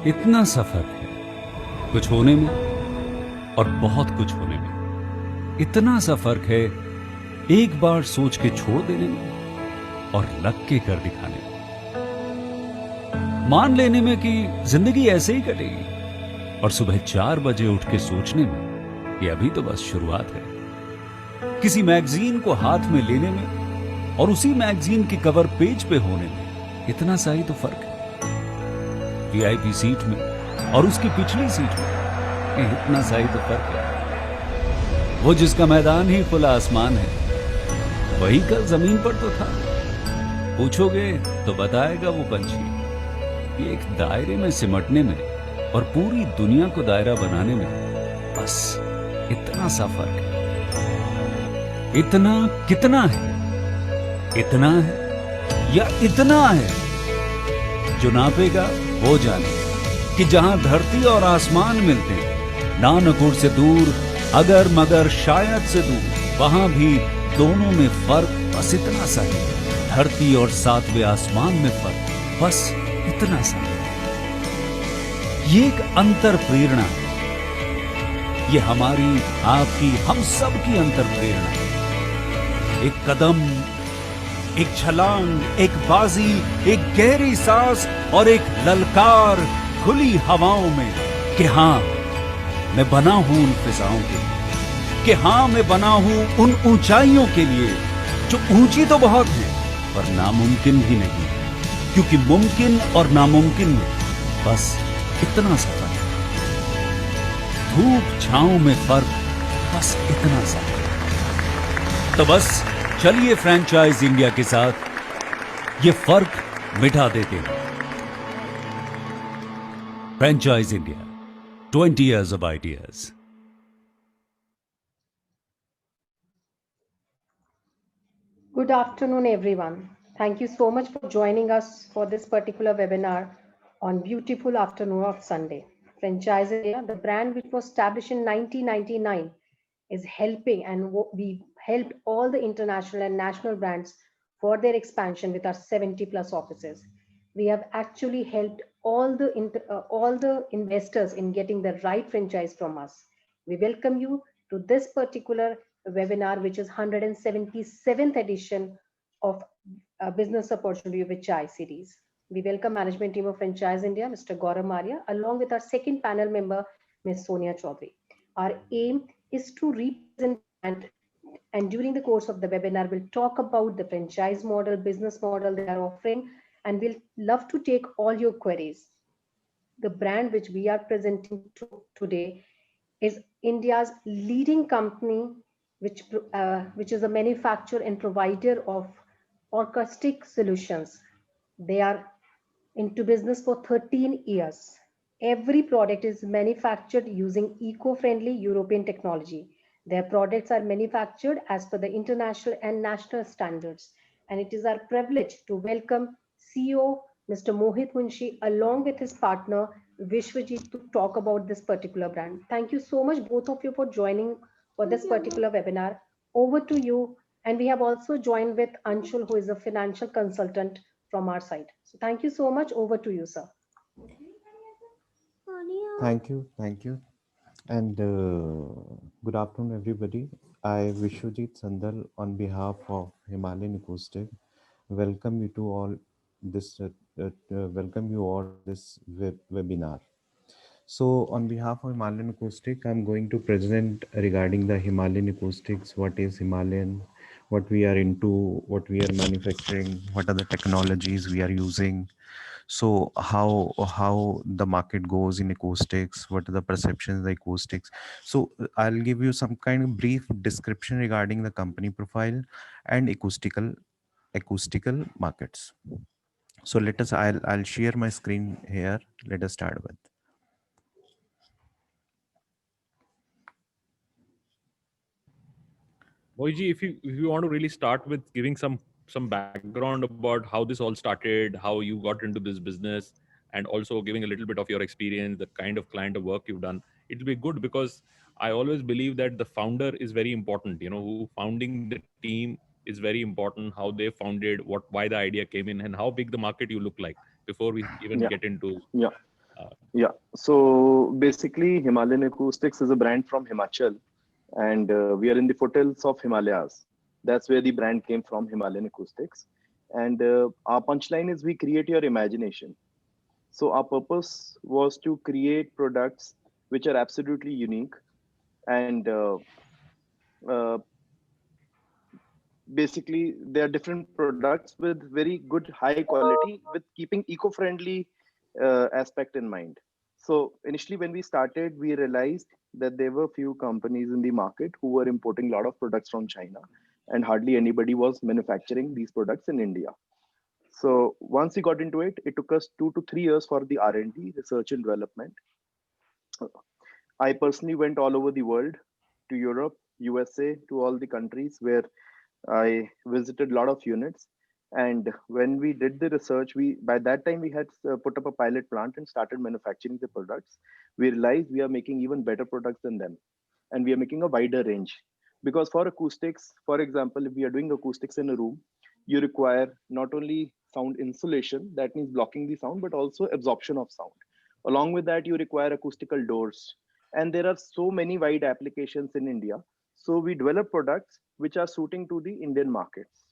इतना सा फर्क है कुछ होने में और बहुत कुछ होने में। इतना सा फर्क है एक बार सोच के छोड़ देने में और लग के कर दिखाने में। मान लेने में कि जिंदगी ऐसे ही कटेगी और सुबह 4 बजे उठ के सोचने में कि अभी तो बस शुरुआत है। किसी मैगजीन को हाथ में लेने में और उसी मैगजीन के कवर पेज पे होने में इतना सा ही तो फर्क है। वीआईपी सीट में और उसकी पिछली सीट में इतना सा ही तो फर्क है। वो जिसका मैदान ही खुला आसमान है वही कल जमीन पर तो था। पूछोगे तो बताएगा वो पंछी कि एक दायरे में सिमटने में और पूरी दुनिया को दायरा बनाने में बस इतना सा फर्क है। इतना कितना है? इतना है या इतना है? जो नापेगा वो जाने कि जहां धरती और आसमान मिलते हैं, नानकुर से दूर, अगर मगर शायद से दूर, वहां भी दोनों में फर्क बस इतना सा है। धरती और 7वें आसमान में फर्क बस इतना सा है। ये एक अंतर प्रेरणा है। ये हमारी, आपकी, हम सब की अंतर प्रेरणा है। एक कदम, एक छलांग, एक बाजी, एक गहरी सांस और एक ललकार खुली हवाओं में कि हाँ मैं बना हूं उन फिजाओं के लिए, कि हाँ मैं बना हूं उन ऊंचाइयों के लिए जो ऊंची तो बहुत है पर नामुमकिन भी नहीं, क्योंकि मुमकिन और नामुमकिन में बस इतना सा फर्क है। धूप छांव में फर्क बस इतना सा है। तो बस चलिए फ्रेंचाइज इंडिया के साथ ये फर्क मिटा देते हैं। Franchise India, 20 years of ideas. Good afternoon, everyone. Thank you so much for joining us for this particular webinar on beautiful afternoon of Sunday. Franchise India, the brand which was established in 1999, is helping, and we helped all the international and national brands for their expansion with our 70 plus offices. We have actually helped all the investors in getting the right franchise from us. We welcome you to this particular webinar, which is 177th edition of Business Opportunity with Chai series. We welcome management team of Franchise India, Mr. Gaurav Maria, along with our second panel member, Ms. Sonia Chaudhary. Our aim is to represent and during the course of the webinar, we'll talk about the franchise model, business model they are offering, and we'll love to take all your queries. The brand which we are presenting today is India's leading company, which is a manufacturer and provider of acoustic solutions. They are into business for 13 years. Every product is manufactured using eco-friendly European technology. Their products are manufactured as per the international and national standards. And it is our privilege to welcome CEO Mr. Mohit Munshi along with his partner Vishwajit to talk about this particular brand. Thank you so much, both of you, for joining for this particular webinar. Over to you. And we have also joined with Anshul, who is a financial consultant from our side. So thank you so much. Over to you, sir. Thank you, and good afternoon, everybody. I Vishwajit Sandal on behalf of Himalayan Acoustic welcome you to all this welcome you all this webinar. So, on behalf of Himalayan Acoustic, I'm going to present regarding the Himalayan Acoustics. What is Himalayan? What we are into? What we are manufacturing? What are the technologies we are using? So how the market goes in acoustics, what are the perceptions of the acoustics. So I'll give you some kind of brief description regarding the company profile and acoustical markets. So let us, I'll share my screen here. Let us start with. Moiji, if you want to really start with giving some background about how this all started, how you got into this business, and also giving a little bit of your experience, the kind of client of work you've done, it'll be good because I always believe that the founder is very important. You know, who founding the team is very important. How they founded, why the idea came in, and how big the market you look like before we even Yeah, get into. yeah. Yeah. So basically, Himalayan Acoustics is a brand from Himachal, and we are in the foothills of Himalayas. That's where the brand came from, Himalayan Acoustics. And our punchline is we create your imagination. So our purpose was to create products which are absolutely unique and uh, basically they are different products with very good high quality with keeping eco-friendly aspect in mind. So initially when we started, we realized that there were few companies in the market who were importing a lot of products from China, and hardly anybody was manufacturing these products in India. So once we got into it, it took us 2 to 3 years for the R&D, research and development. I personally went all over the world, to Europe, USA, to all the countries where I visited a lot of units. And when we did the research, we by that time we had put up a pilot plant and started manufacturing the products. We realized we are making even better products than them, and we are making a wider range. Because for acoustics, for example, if we are doing acoustics in a room, you require not only sound insulation, that means blocking the sound, but also absorption of sound. Along with that, you require acoustical doors, and there are so many wide applications in India. So we develop products which are suiting to the Indian markets.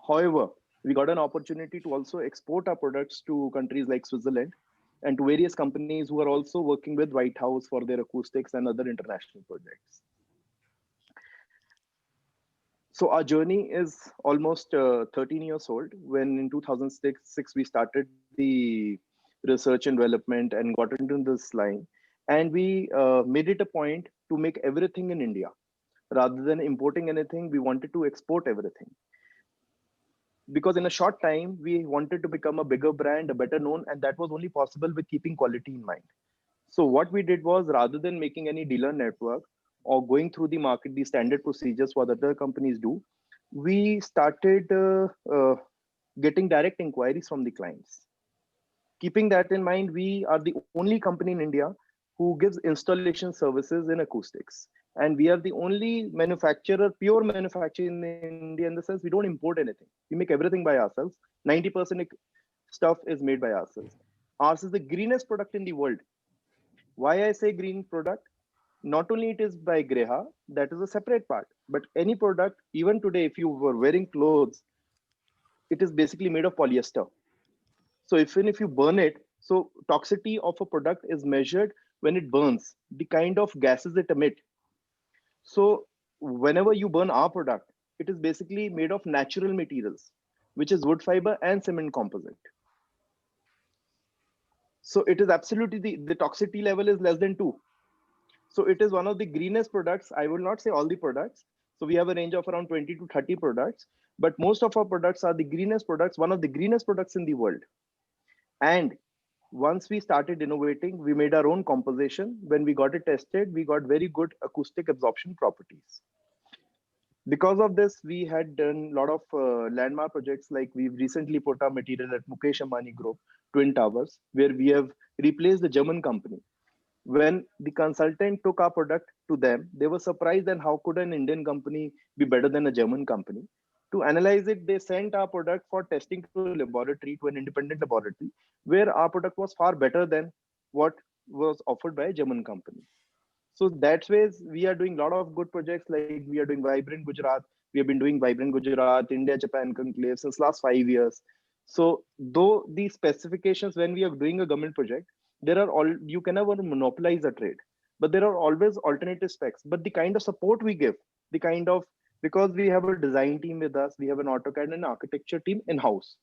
However, we got an opportunity to also export our products to countries like Switzerland and to various companies who are also working with White House for their acoustics and other international projects. So our journey is almost 13 years old. When in 2006 we started the research and development and got into this line, and we made it a point to make everything in India. Rather than importing anything, we wanted to export everything. Because in a short time, we wanted to become a bigger brand, a better known, and that was only possible with keeping quality in mind. So what we did was, rather than making any dealer network or going through the market, the standard procedures what other companies do, we started getting direct inquiries from the clients. Keeping that in mind, we are the only company in India who gives installation services in acoustics. And we are the only manufacturer, pure manufacturer in India, in the sense we don't import anything. We make everything by ourselves. 90% stuff is made by ourselves. Ours is the greenest product in the world. Why I say green product? Not only it is by Greha, that is a separate part, but any product, even today, if you were wearing clothes, it is basically made of polyester. So even if you burn it, so toxicity of a product is measured when it burns, the kind of gases it emit. So whenever you burn our product, it is basically made of natural materials, which is wood fiber and cement composite. So it is absolutely the toxicity level is less than 2. So it is one of the greenest products. I will not say all the products. So we have a range of around 20 to 30 products, but most of our products are the greenest products, one of the greenest products in the world. And once we started innovating, we made our own composition. When we got it tested, we got very good acoustic absorption properties. Because of this, we had done a lot of landmark projects. Like we've recently put our material at Mukesh Ambani Group, Twin Towers, where we have replaced the German company. When the consultant took our product to them, they were surprised and how could an Indian company be better than a German company. To analyze it, they sent our product for testing to a laboratory, to an independent laboratory, where our product was far better than what was offered by a German company. So that's ways we are doing a lot of good projects. Like we are doing Vibrant Gujarat. We have been doing Vibrant Gujarat, India Japan conclave since last 5 years. So though the specifications when we are doing a government project, there are all you can never monopolize a trade, but there are always alternative specs. But the kind of support we give, the kind of because we have a design team with us, we have an AutoCAD and architecture team in house.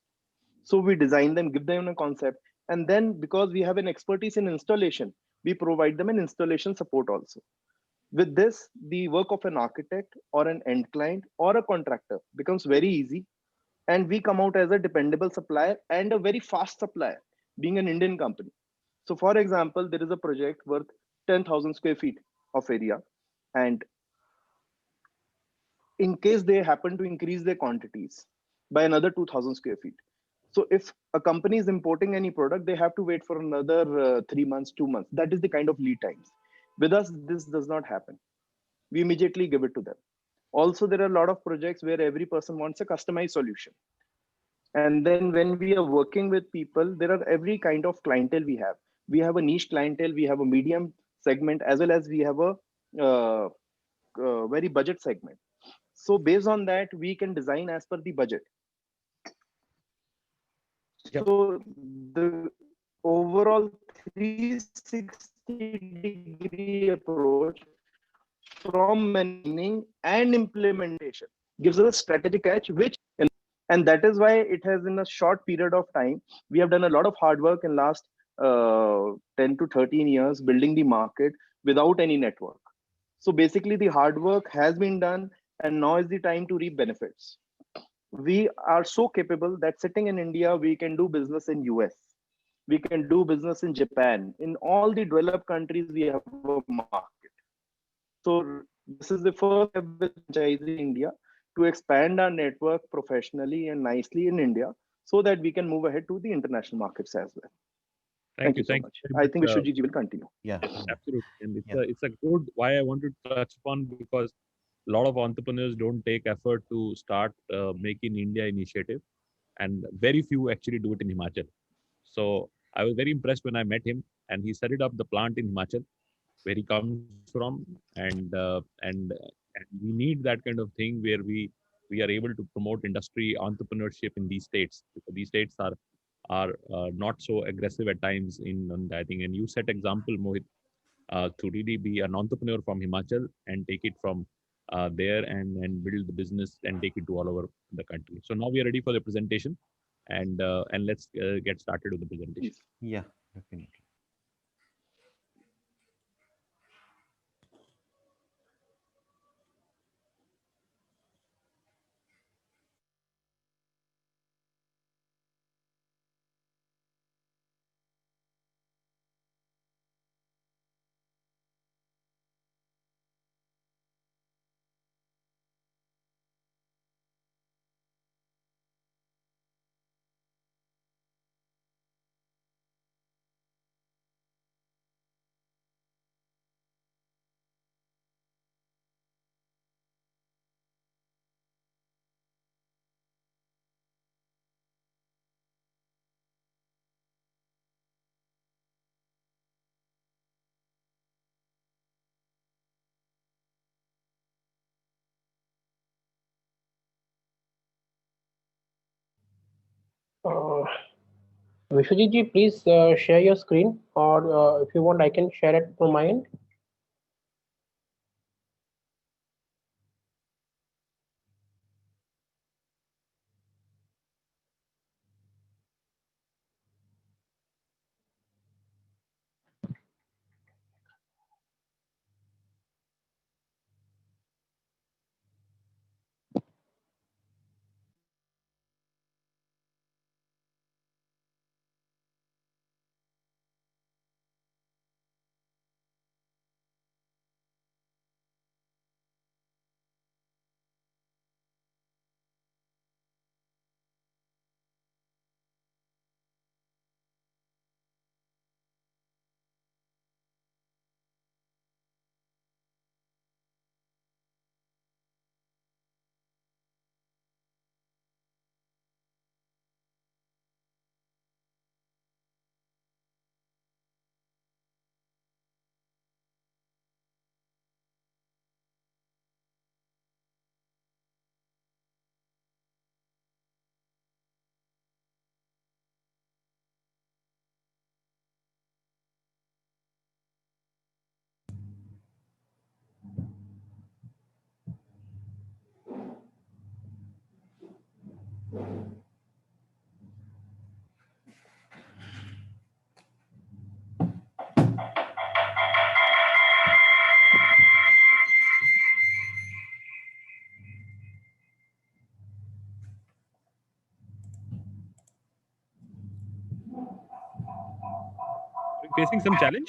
So we design them, give them a concept, and then because we have an expertise in installation, we provide them an installation support also. With this, the work of an architect or an end client or a contractor becomes very easy, and we come out as a dependable supplier and a very fast supplier, being an Indian company. So, for example, there is a project worth 10,000 square feet of area, and in case they happen to increase their quantities by another 2,000 square feet. So if a company is importing any product, they have to wait for another 3 months, 2 months. That is the kind of lead times. With us, this does not happen. We immediately give it to them. Also, there are a lot of projects where every person wants a customized solution. And then when we are working with people, there are every kind of clientele we have. We have a niche clientele, we have a medium segment, as well as we have a very budget segment. So based on that, we can design as per the budget. Yep. So the overall 360-degree approach from managing and implementation gives us a strategic edge, and that is why it has, in a short period of time, we have done a lot of hard work in last 10 to 13 years building the market without any network. So basically the hard work has been done, and now is the time to reap benefits. We are so capable that sitting in India, we can do business in US, we can do business in Japan, in all the developed countries we have a market. So this is the first step with franchise in India, to expand our network professionally and nicely in India, so that we can move ahead to the international markets as well. Thank you so Thank much. you very I think much. Vishwajit ji will continue. Yeah. Absolutely, and Yeah. it's a good why I wanted to touch upon, because a lot of entrepreneurs don't take effort to start Make in India initiative, and very few actually do it in Himachal. So I was very impressed when I met him, and he set it up the plant in Himachal, where he comes from, and we need that kind of thing where we are able to promote industry entrepreneurship in these states, because these states are not so aggressive at times in that thing. And you set example, Mohit, to really be an entrepreneur from Himachal and take it from there, and build the business and take it to all over the country. So now we are ready for the presentation, and let's get started with the presentation. Yeah, definitely. Uh, Vishwajit ji, please share your screen, or if you want, I can share it from my end. Facing some challenge?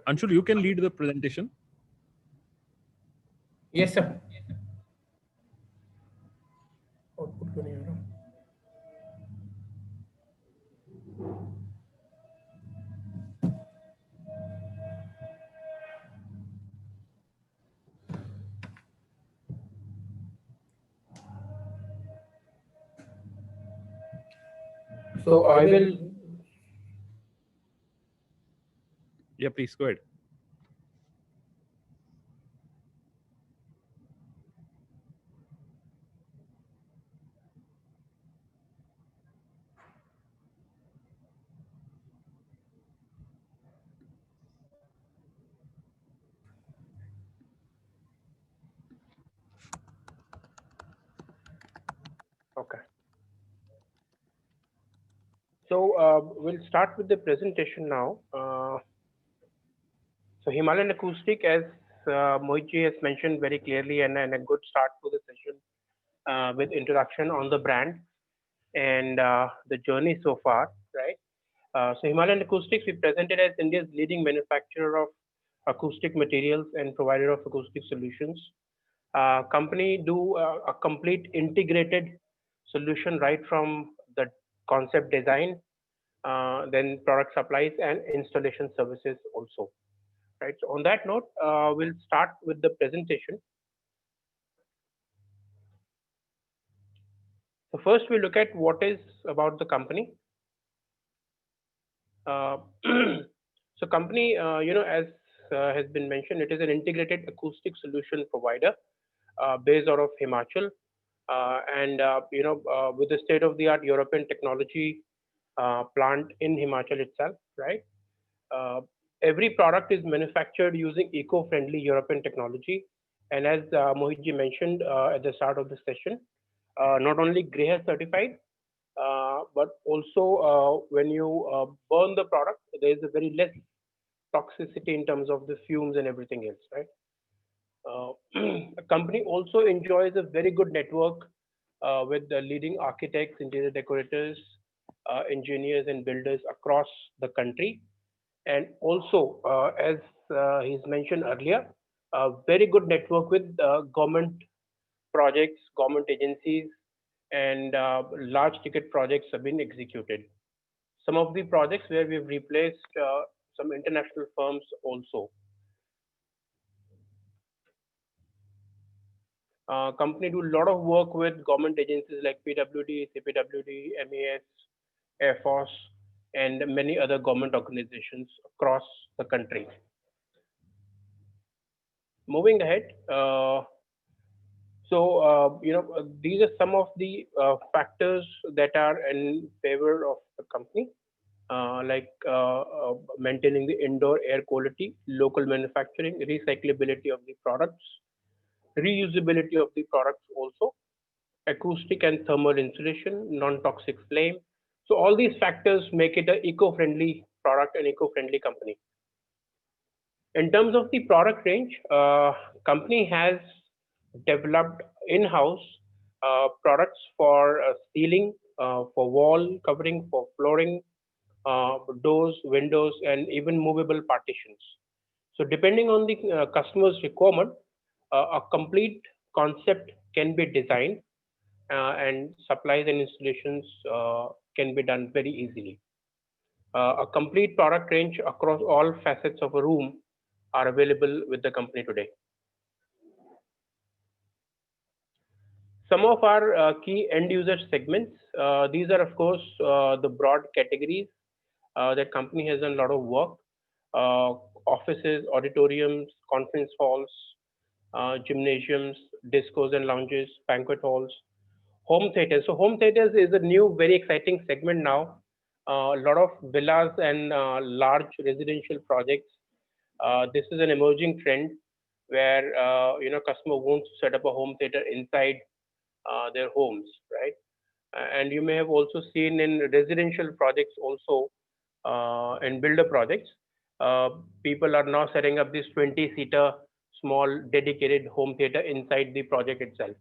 Anshul, you can lead the presentation. Yes, sir. Output क्यों नहीं आ रहा? So I will. Yeah, please go ahead. Okay. So we'll start with the presentation now. So Himalayan Acoustic, as Mohitji has mentioned very clearly, and a good start to the session with introduction on the brand and the journey so far, right? So Himalayan Acoustics, we presented as India's leading manufacturer of acoustic materials and provider of acoustic solutions. Company do a complete integrated solution right from the concept design, then product supplies and installation services also. Right. So on that note, we'll start with the presentation. So first we look at what is about the company. Uh, so company, as has been mentioned, it is an integrated acoustic solution provider based out of Himachal, and with the state-of-the-art European technology plant in Himachal itself, right? Uh, every product is manufactured using eco-friendly European technology, and as Mohitji mentioned at the start of the session, not only GREHA certified, but also when you burn the product, there is a very less toxicity in terms of the fumes and everything else, right? A company also enjoys a very good network with the leading architects, interior decorators, engineers, and builders across the country. And also, as he's mentioned earlier, a very good network with government projects, government agencies, and large ticket projects have been executed. Some of the projects where we've replaced some international firms also. Company do a lot of work with government agencies like PWD, CPWD, MES, Air Force, and many other government organizations across the country. Moving ahead, these are some of the factors that are in favor of the company, maintaining the indoor air quality, local manufacturing, recyclability of the products, reusability of the products also, acoustic and thermal insulation, non-toxic flame. So all these factors make it an eco-friendly product and eco-friendly company. In terms of the product range, company has developed in-house products for ceiling, for wall covering, for flooring, doors, windows, and even movable partitions. So depending on the customer's requirement, a complete concept can be designed and supplies and installations can be done very easily. A complete product range across all facets of a room are available with the company today. Some of our key end user segments, these are of course the broad categories that company has done a lot of work. Offices, auditoriums, conference halls, gymnasiums, discos and lounges, banquet halls, home theaters. So home theaters is a new, very exciting segment now. A lot of villas and large residential projects. This is an emerging trend where customer wants to set up a home theater inside their homes, right? And you may have also seen in residential projects also and builder projects, people are now setting up this 20-seater small dedicated home theater inside the project itself.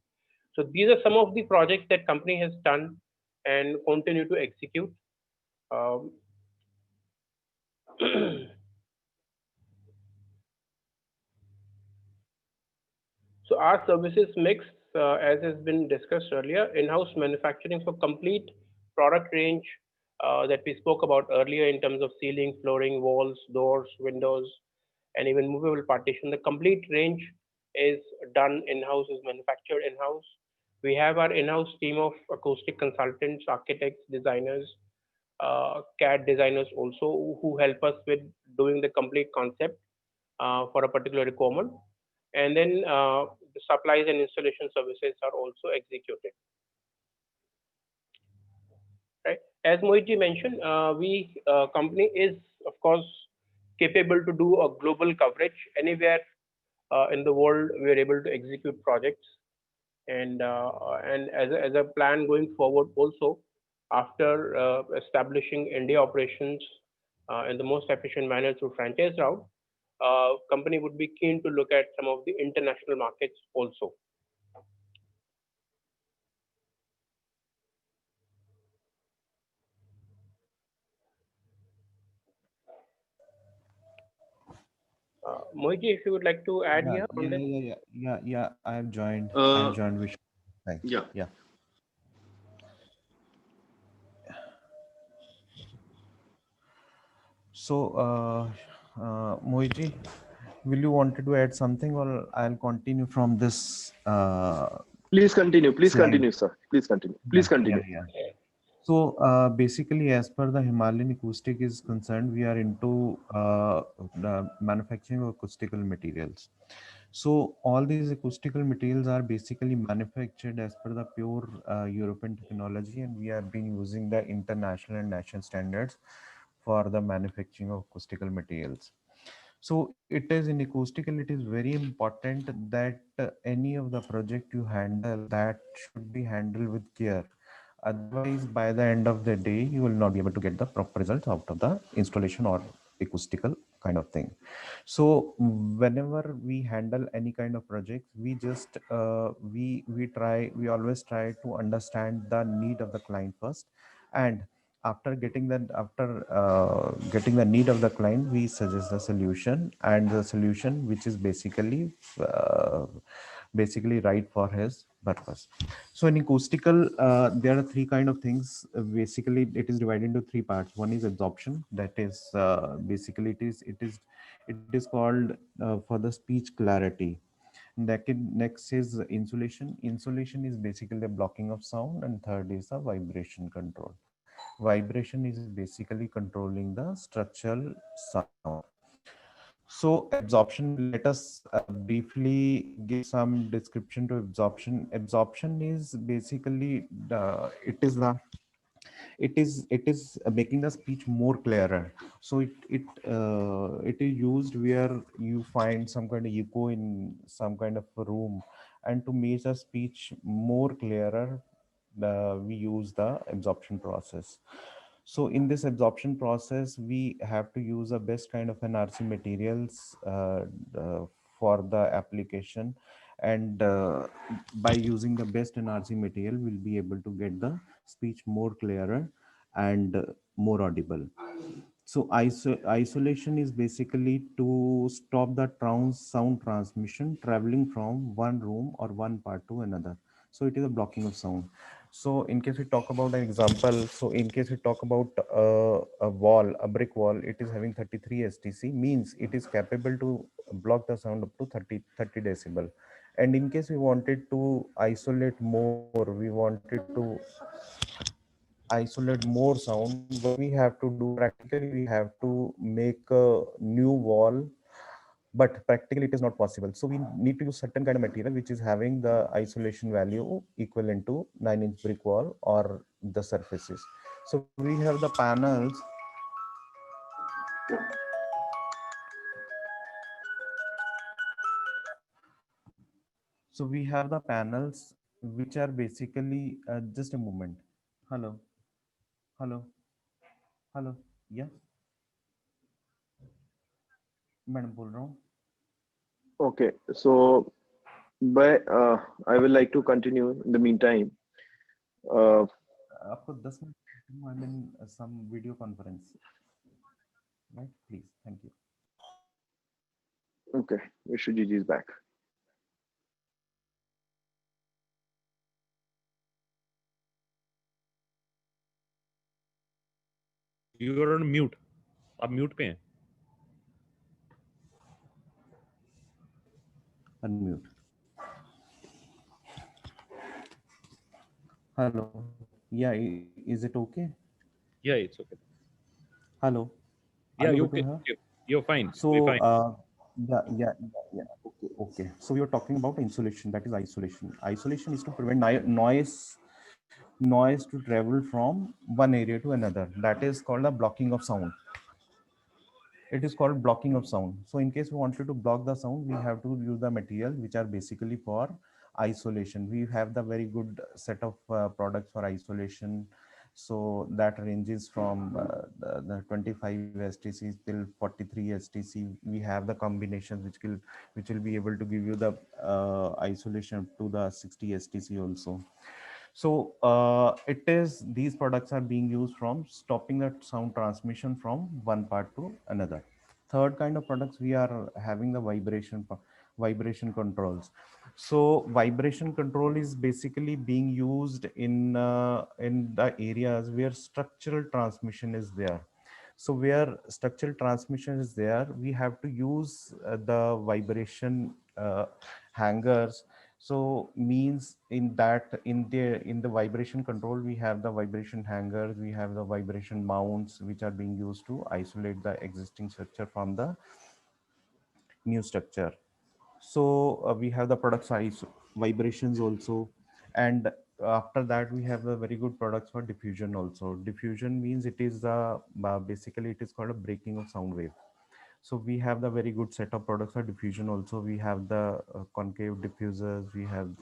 So these are some of the projects that company has done and continue to execute. Um, so our services mix, as has been discussed earlier, in-house manufacturing for complete product range that we spoke about earlier in terms of ceiling, flooring, walls, doors, windows, and even movable partition. The complete range is done in-house, is manufactured in-house. We have our in-house team of acoustic consultants, architects, designers, CAD designers also who help us with doing the complete concept for a particular requirement. And then the supplies and installation services are also executed. Right? As Mohitji mentioned, we company is of course capable to do a global coverage anywhere in the world. We are able to execute projects, and as a plan going forward also, after establishing India operations in the most efficient manner through franchise route, company would be keen to look at some of the international markets also. Mohitji, if you would like to add Yeah, here on yeah, this. yeah, yeah, yeah, yeah. I have joined. I have Uh, joined Vish. Thanks. yeah. Yeah. So, Mohiji, will you wanted to add something, or I'll continue from this Please continue. Please slide? continue, sir. Please continue. Yeah, Please yeah, continue. yeah. So basically, as per the Himalayan Acoustic is concerned, we are into the manufacturing of acoustical materials. So all these acoustical materials are basically manufactured as per the pure European technology, and we have been using the international and national standards for the manufacturing of acoustical materials. So it is in acoustical, it is very important that any of the project you handle, that should be handled with care. Otherwise, by the end of the day, you will not be able to get the proper results out of the installation or acoustical kind of thing. So whenever we handle any kind of project, we just we always try to understand the need of the client first, and after getting the need of the client, we suggest the solution, and the solution which is basically right for his purpose. So in acoustical, there are three kind of things. Basically, it is divided into three parts. One is absorption. That is basically it is called for the speech clarity. Next is insulation. Insulation is basically the blocking of sound, and third is the vibration control. Vibration is basically controlling the structural sound. So absorption, let us briefly give some description to absorption. Absorption is basically it is making the speech more clearer. So it is used where you find some kind of echo in some kind of a room, and to make the speech more clearer, we use the absorption process. So in this absorption process, we have to use the best kind of NRC materials for the application, and by using the best NRC material, we'll be able to get the speech more clearer and more audible. So isolation is basically to stop the sound transmission traveling from one room or one part to another. So it is a blocking of sound. So in case we talk about an example, so in case we talk about a brick wall, it is having 33 STC, means it is capable to block the sound up to 30 decibel. And in case we wanted to isolate more, we wanted to isolate more sound, what we have to do practically, we have to make a new wall, but practically it is not possible. So we need to use certain kind of material which is having the isolation value equivalent to 9-inch brick wall or the surfaces. So we have the panels. So we have the panels which are basically just a moment. Hello, hello, hello. Yeah, madam बोल रहा हूँ. Okay. So, I will like to continue in the meantime. आपको 10 minute, I'm in some video conference, right? Please, thank you. Okay. Vishwajit is back. You are on mute. आप mute पे हैं. Unmute. Hello. Yeah, is it okay? Yeah, it's okay. Hello. Are Yeah, you you able to okay? hear? You're fine. We're So, fine. yeah. Okay, okay. So we are talking about insulation, that is isolation. Isolation is to prevent noise to travel from one area to another. That is called a blocking of sound. It is called blocking of sound. So in case we wanted to block the sound, we have to use the material which are basically for isolation. We have the very good set of products for isolation. So that ranges from the 25 STC till 43 STC. We have the combinations which will be able to give you the isolation to the 60 STC also. So it is, these products are being used from stopping that sound transmission from one part to another. Third kind of products, we are having the vibration controls. So vibration control is basically being used in the areas where structural transmission is there. So where structural transmission is there, we have to use the vibration hangers. So means in that, in the vibration control, we have the vibration hangers, we have the vibration mounts which are being used to isolate the existing structure from the new structure. So we have the product size vibrations also. And after that, we have the very good products for diffusion also. Diffusion means it is the basically it is called a breaking of sound wave. So we have the very good set of products for diffusion also. We have the concave diffusers, we have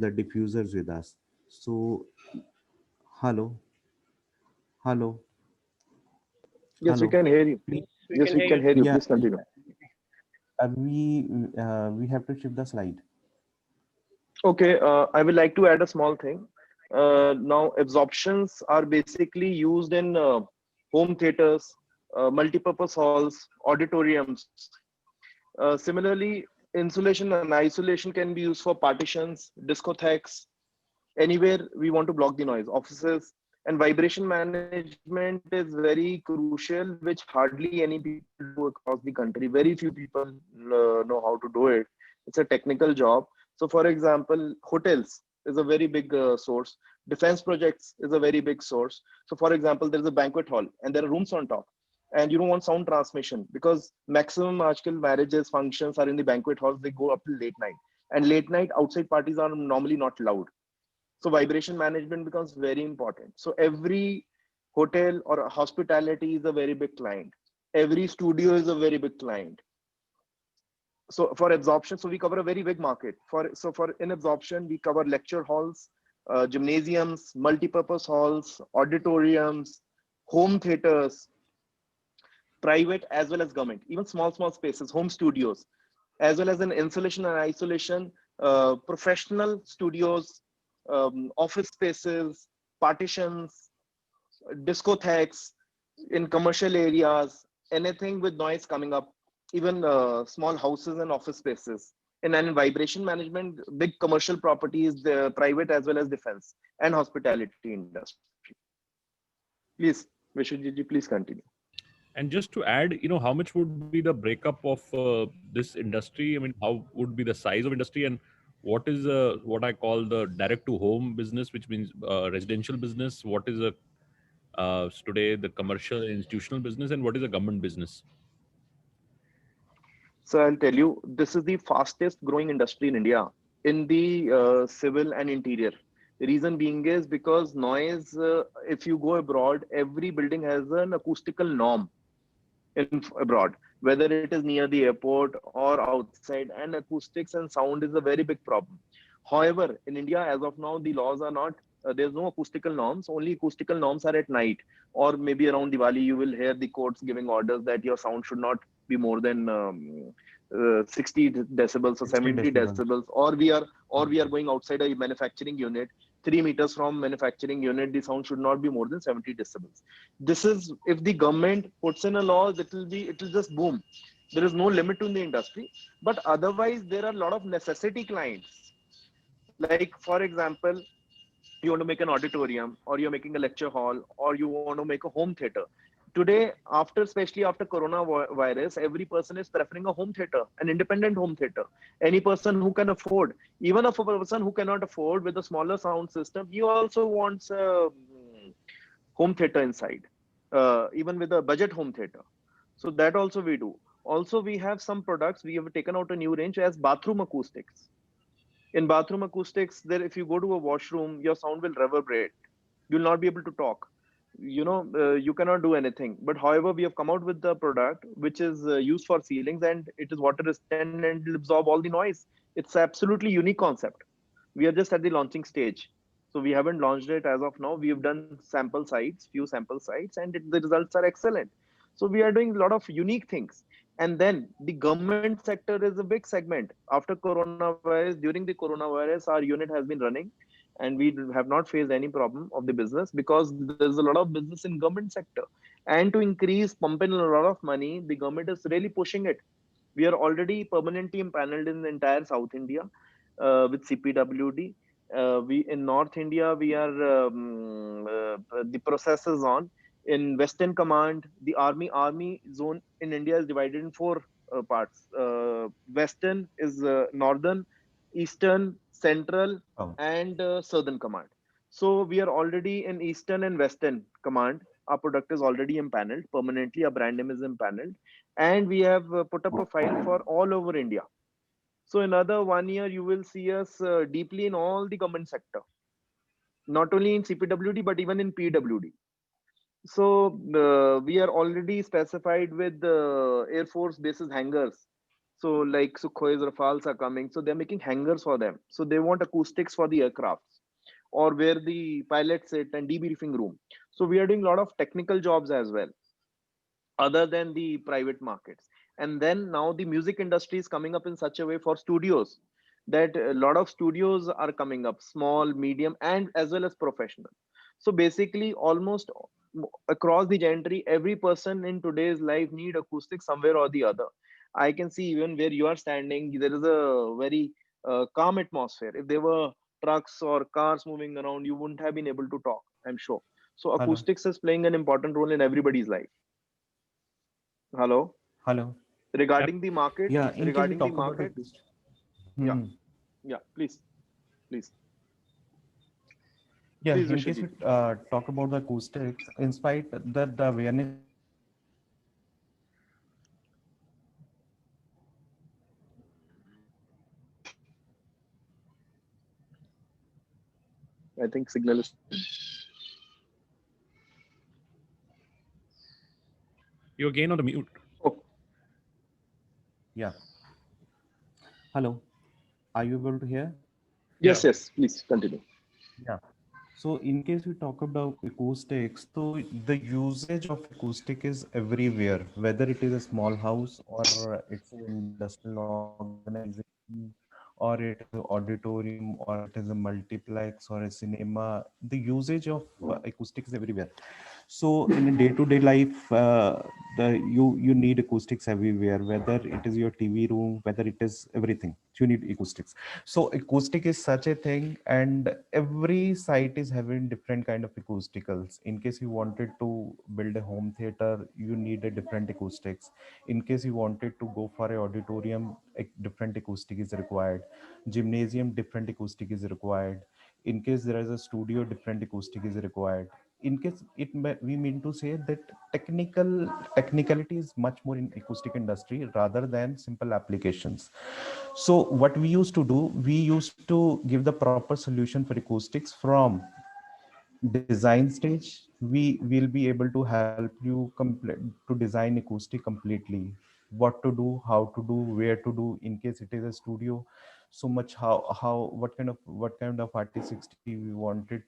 the diffusers with us. So hello, hello, Yes, we hello. can hear you. Please, We Yes, can we hear can you. hear you. yeah, Please continue. we have to shift the slide. Okay, I would like to add a small thing. Now, absorptions are basically used in home theaters, multipurpose halls, auditoriums. Similarly, insulation and isolation can be used for partitions, discotheques, anywhere we want to block the noise, offices. And vibration management is very crucial, which hardly any people do across the country. Very few people know how to do it. It's a technical job. So for example, hotels is a very big source. Defense projects is a very big source. So for example, there is a banquet hall and there are rooms on top, and you don't want sound transmission because maximum aajkal marriages functions are in the banquet halls. They go up till late night, and late night outside parties are normally not allowed. So vibration management becomes very important. So every hotel or hospitality is a very big client. Every studio is a very big client. So for absorption, so we cover a very big market. For in absorption, we cover lecture halls, gymnasiums, multipurpose halls, auditoriums, home theaters, private as well as government, even small spaces, home studios, as well as in insulation and isolation, professional studios, office spaces, partitions, discotheques, in commercial areas, anything with noise coming up, even small houses and office spaces. And vibration management, big commercial properties, the private as well as defense and hospitality industry. Please, Vishwajit, please continue. And just to add, how much would be the breakup of this industry? I mean, how would be the size of industry, and what is what I call the direct to home business, which means residential business? What is today the commercial institutional business, and what is a government business? So I'll tell you, this is the fastest growing industry in India in the civil and interior. The reason being is because noise, if you go abroad, every building has an acoustical norm in abroad, whether it is near the airport or outside, and acoustics and sound is a very big problem. However, in India, as of now, the laws are not, there's no acoustical norms, only acoustical norms are at night, or maybe around Diwali, you will hear the courts giving orders that your sound should not be more than 60 decibels or 60 70 decibels. decibels, or we are going outside a manufacturing unit 3 meters from manufacturing unit, the sound should not be more than 70 decibels. This is, if the government puts in a law, it will just boom. There is no limit to the industry. But otherwise, there are a lot of necessity clients. Like for example, you want to make an auditorium, or you're making a lecture hall, or you want to make a home theater. Today, especially after coronavirus, every person is preferring a home theater, an independent home theater. Any person who can afford, even a person who cannot afford with a smaller sound system, he also wants a home theater inside, even with a budget home theater. So that also we do. Also, we have some products. We have taken out a new range as bathroom acoustics. In bathroom acoustics, there, if you go to a washroom, your sound will reverberate. You'll not be able to talk. You cannot do anything. But however, we have come out with the product which is used for ceilings, and it is water resistant and will absorb all the noise. It's absolutely unique concept. We are just at the launching stage. So we haven't launched it as of now. We have done sample sites, few sample sites, and the results are excellent. So we are doing a lot of unique things. And then the government sector is a big segment. After coronavirus, during the coronavirus, our unit has been running, and we have not faced any problem of the business because there's a lot of business in government sector. And to increase pump in a lot of money, the government is really pushing it. We are already permanently impaneled in the entire South India with CPWD. We in North India, we are the process is on. In Western Command, the army zone in India is divided in four parts. Western is northern, eastern, central, Oh, and southern command. So we are already in eastern and western command. Our product is already impaneled permanently. Our brand name is impaneled, and we have put up a file for all over India. So another 1 year, you will see us deeply in all the government sector, not only in CPWD but even in PWD. So we are already specified with the Air Force bases hangars. So like Sukhois, Rafales are coming. So they're making hangars for them. So they want acoustics for the aircrafts or where the pilots sit and debriefing room. So we are doing a lot of technical jobs as well, other than the private markets. And then now the music industry is coming up in such a way for studios that a lot of studios are coming up, small, medium, and as well as professional. So basically, almost across the gentry, every person in today's life need acoustic somewhere or the other. I can see even where you are standing, there is a very calm atmosphere. If there were trucks or cars moving around, you wouldn't have been able to talk, I'm sure. So hello, acoustics is playing an important role in everybody's life. Hello. hello. Yep. Regarding the market, Yeah, in case we regarding the talk about market, acoustic. yeah, Hmm. yeah, please, please, Yeah, please, in case we Vishwajit. talk about the acoustics, in spite that the awareness I think signal is. You're again on the mute. Oh, Yeah. Hello. Are you able to hear? Yeah. yes, yes, please continue. Yeah. So in case we talk about acoustics, so the usage of acoustic is everywhere, whether it is a small house or it's an industrial organization or it is an auditorium or it is a multiplex or a cinema. The usage of acoustic is everywhere. So in a day-to-day life, you need acoustics everywhere, whether it is your TV room, whether it is everything. You need acoustics. So acoustic is such a thing, and every site is having different kind of acousticals. In case you wanted to build a home theater, you need a different acoustics. In case you wanted to go for a auditorium, a different acoustic is required. Gymnasium, different acoustic is required. In case there is a studio, different acoustic is required. In case we mean to say that technicality is much more in acoustic industry rather than simple applications. So what we used to do, we used to give the proper solution for acoustics from design stage. We will be able to help you to design acoustic completely, what to do, how to do, where to do. In case it is a studio, so much how what kind of RT60 we wanted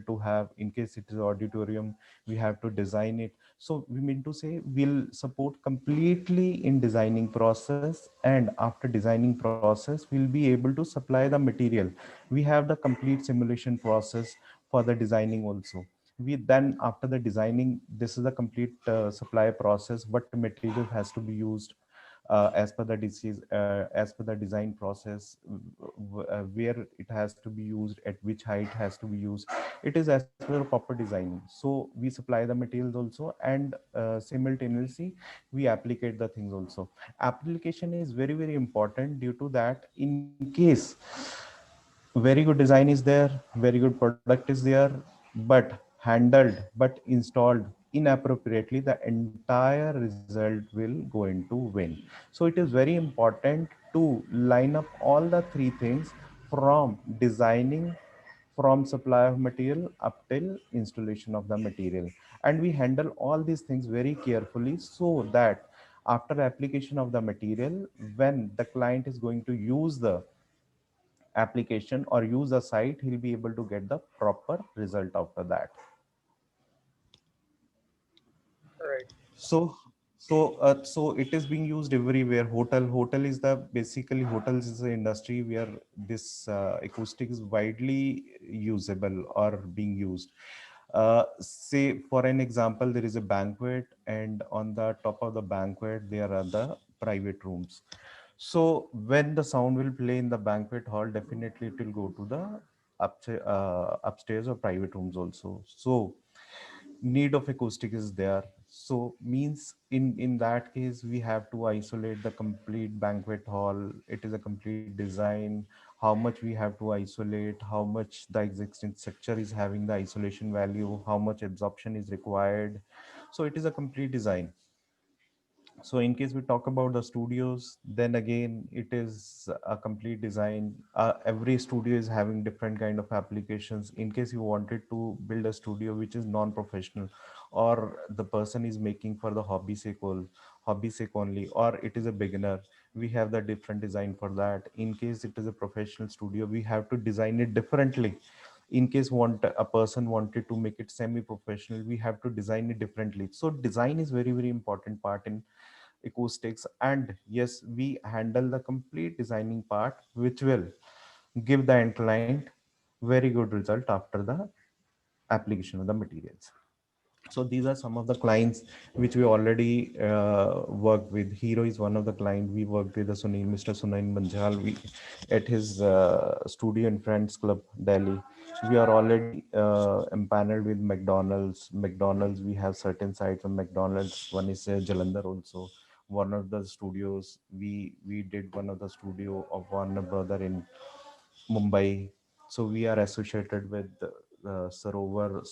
to have. In case it is auditorium, we have to design it. So we mean to say we'll support completely in designing process, and after designing process we'll be able to supply the material. We have the complete simulation process for the designing also. We then, after the designing, this is the complete supply process, what material has to be used as per the disease, as per the design process, where it has to be used, at which height has to be used. It is as per proper designing. So we supply the materials also, and simultaneously we applicate the things also. Application is very, very important. Due to that, in case very good design is there, very good product is there, but handled but installed inappropriately, the entire result will go into win. So it is very important to line up all the three things, from designing, from supply of material up till installation of the material, and we handle all these things very carefully, so that after application of the material, when the client is going to use the application or use the site, he'll be able to get the proper result after that. Right. So it is being used everywhere. Hotel is the basically, hotels is the industry where this acoustic is widely usable or being used. Say for an example, there is a banquet, and on the top of the banquet there are the private rooms. So when the sound will play in the banquet hall, definitely it will go to the upstairs or private rooms also. So need of acoustic is there. So means in that case, we have to isolate the complete banquet hall. It is a complete design, how much we have to isolate, how much the existing structure is having the isolation value, how much absorption is required. So it is a complete design. So in case we talk about the studios, then again it is a complete design. Every studio is having different kind of applications. In case you wanted to build a studio which is non-professional, or the person is making for the hobby sake only, or it is a beginner, we have the different design for that. In case it is a professional studio, we have to design it differently. In case want a person wanted to make it semi-professional, we have to design it differently. So design is very, very important part in acoustics. And yes, we handle the complete designing part, which will give the end client very good result after the application of the materials. So these are some of the clients which we already worked with. Hero is one of the client we worked with, the Sunil, Mr. Sunil Manjal, we at his studio in Friends Club, Delhi. We are already empaneled with McDonald's. We have certain sites on McDonald's. One is Jalandhar also. One of the studios, we did one of the studio of Warner Brother in Mumbai. So we are associated with Sarovar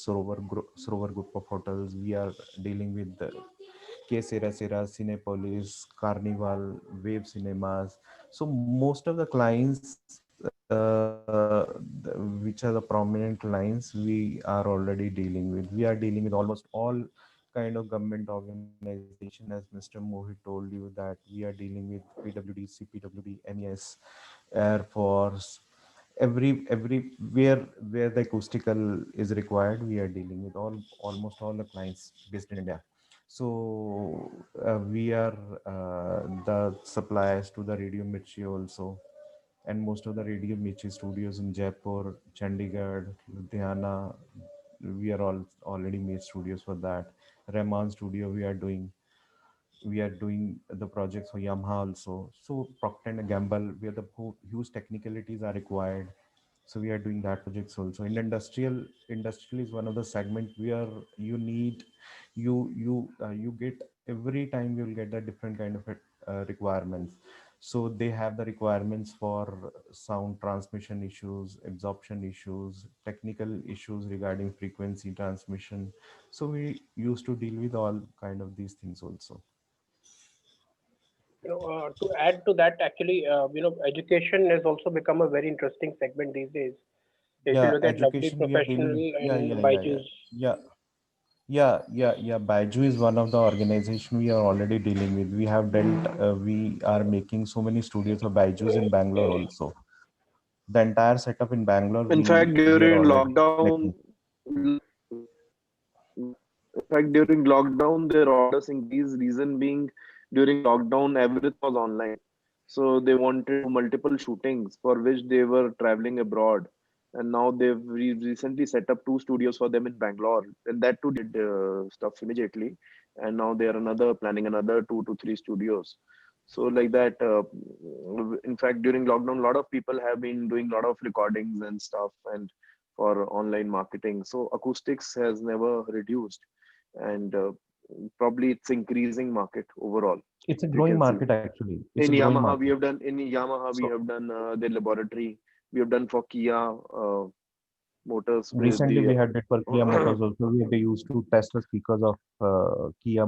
group of hotels. We are dealing with the K Sera Sera, Cinepolis, Carnival, Wave Cinemas. So most of the clients, which are the prominent clients, we are already dealing with. We are dealing with almost all kind of government organization, as Mr. Mohit told you, that we are dealing with PWD, CPWD, MES, Air Force, where the acoustical is required, we are dealing with almost all the clients based in India. So we are the suppliers to the Radio Mirchi also, and most of the Radio Mirchi studios in Jaipur, Chandigarh, Ludhiana, we are all already made studios for that. Rahman studio, we are doing the projects for Yamaha also. So Procter and Gamble, where the huge technicalities are required. So we are doing that projects also. In industrial is one of the segment where you need you get every time you'll get the different kind of requirements. So they have the requirements for sound transmission issues, absorption issues, technical issues regarding frequency transmission. So we used to deal with all kind of these things also. To add to that, actually, education has also become a very interesting segment these days. If you Yeah, look at Lovely education we are Professional dealing. Yeah, and yeah, yeah, yeah, Byju's, yeah, yeah. Baiju is one of the organization we are already dealing with. We have dealt. We are making so many studios of Baiju's in Bangalore also. The entire setup in Bangalore, In fact, we are during already lockdown, making. during lockdown, their orders increased. Reason being, during lockdown, everything was online. So they wanted multiple shootings for which they were traveling abroad. And now they've recently set up two studios for them in Bangalore, and that too did stuff immediately. And now they are planning another 2 to 3 studios. So like that, in fact, during lockdown, a lot of people have been doing a lot of recordings and stuff, and for online marketing. So acoustics has never reduced, and probably it's increasing market overall. It's a You growing can see market actually. It's a in growing Yamaha we market. have done in Yamaha we So have done their laboratory. We have done for Kia. Motors with Recently, we the had it for Kia Motors also. They used to test the speakers of Kia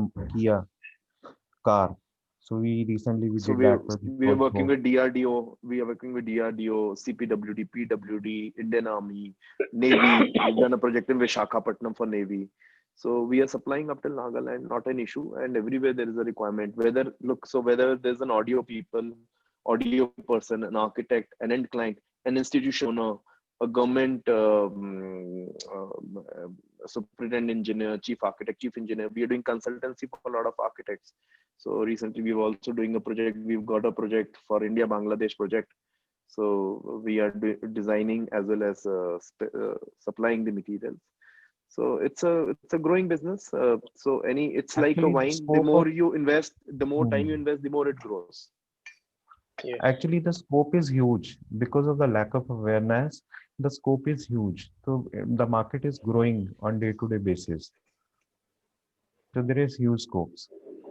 car. So we so did that project we are working also. with DRDO. We are working with DRDO, CPWD, PWD, Indian Army, Navy. We've done a project in Visakhapatnam for Navy. So we are supplying up till Nagaland, not an issue. And everywhere there is a requirement. Whether there's an audio people, audio person, an architect, an end client, an institution owner, a government superintendent engineer, chief architect, chief engineer. We are doing consultancy for a lot of architects. So recently we were also doing a project. We've got a project for India Bangladesh project. So we are designing as well as supplying the materials. So it's a growing business. It's like a Actually, the wine. The scope more of you invest, the more time you hmm, invest, the more it grows. Yes. actually the scope is huge because of the lack of awareness. The scope is huge. So the market is growing on day-to-day basis. So there is huge scopes.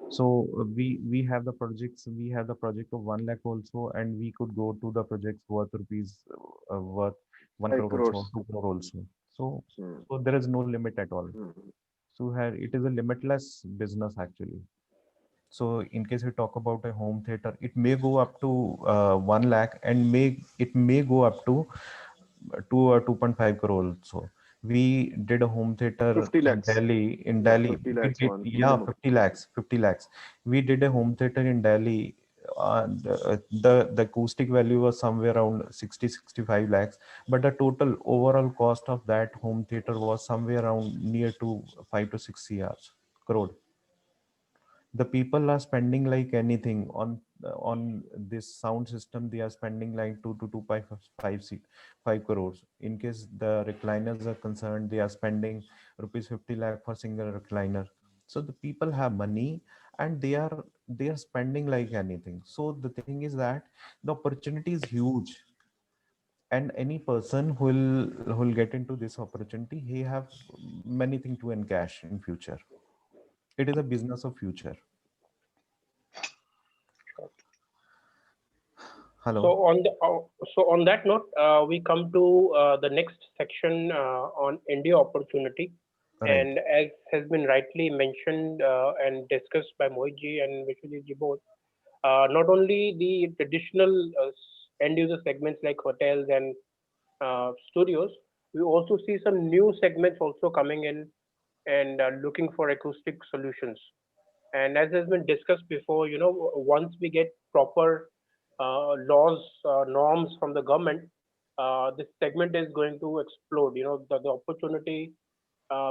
So we have the projects. We have the project of 1 lakh also, and we could go to the projects worth rupees worth 1 crore 5 also, crores. 2 crore also. So Hmm. so there is no limit at all. Hmm. So it is a limitless business actually. So in case we talk about a home theater, it may go up to 1 lakh, and it may go up to 2 or 2.5 crore also. We did a home theater 50 in lakhs. Delhi. In Yeah, Delhi, 50 we lakhs did, one yeah, minimum. 50 lakhs, 50 lakhs. We did a home theater in Delhi. The acoustic value was somewhere around 60-65 lakhs, but the total overall cost of that home theater was somewhere around near to 5 to 6 crore. The people are spending like anything on this sound system. They are spending like 5 crores. In case the recliners are concerned, they are spending rupees 50 lakh for single recliner. So the people have money, and they are spending like anything. So the thing is that the opportunity is huge, and any person who will get into this opportunity, he have many things to encash in future. It is a business of future. So Hello. on that note, we come to the next section on India opportunity. Right. And as has been rightly mentioned and discussed by Mohit and Vishwajit ji both, not only the traditional end user segments like hotels and studios, we also see some new segments also coming in and looking for acoustic solutions. And as has been discussed before, once we get proper laws, norms from the government, this segment is going to explode. The opportunity,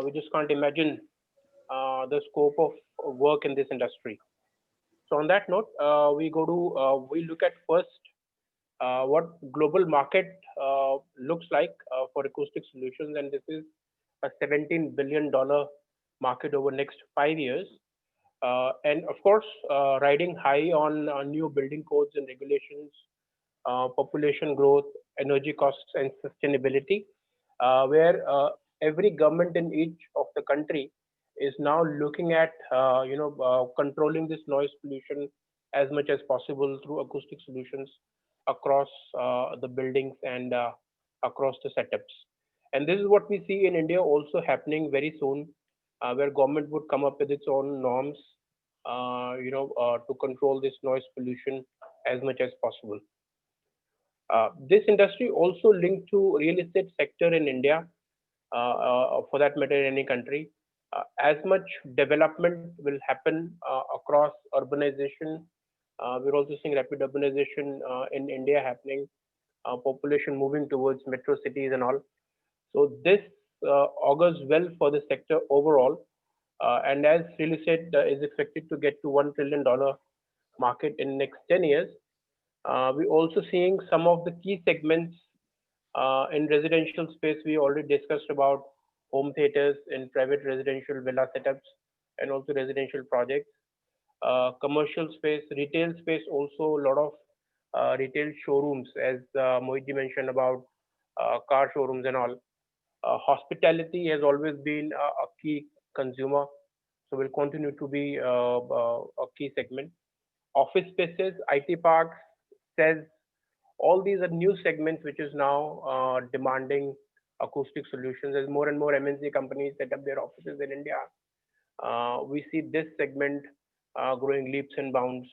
we just can't imagine the scope of work in this industry. So on that note, we look at first what global market looks like for acoustic solutions, and this is a $17 billion market over next 5 years. And of course, riding high on new building codes and regulations, population growth, energy costs, and sustainability, where every government in each of the country is now looking at controlling this noise pollution as much as possible through acoustic solutions across the buildings and across the setups. And this is what we see in India also happening very soon, where government would come up with its own norms, to control this noise pollution as much as possible. This industry also linked to real estate sector in India, for that matter in any country. As much development will happen across urbanization, we're also seeing rapid urbanization in India happening, population moving towards metro cities and all. So this augurs well for the sector overall. And as real estate is expected to get to $1 trillion market in next 10 years, we're also seeing some of the key segments in residential space. We already discussed about home theaters in private residential villa setups and also residential projects. Commercial space, retail space, also a lot of retail showrooms, as Mohit mentioned about car showrooms and all. Hospitality has always been a key consumer, so will continue to be a key segment. Office spaces, IT parks, says all these are new segments which is now demanding acoustic solutions. As more and more MNC companies set up their offices in India, we see this segment growing leaps and bounds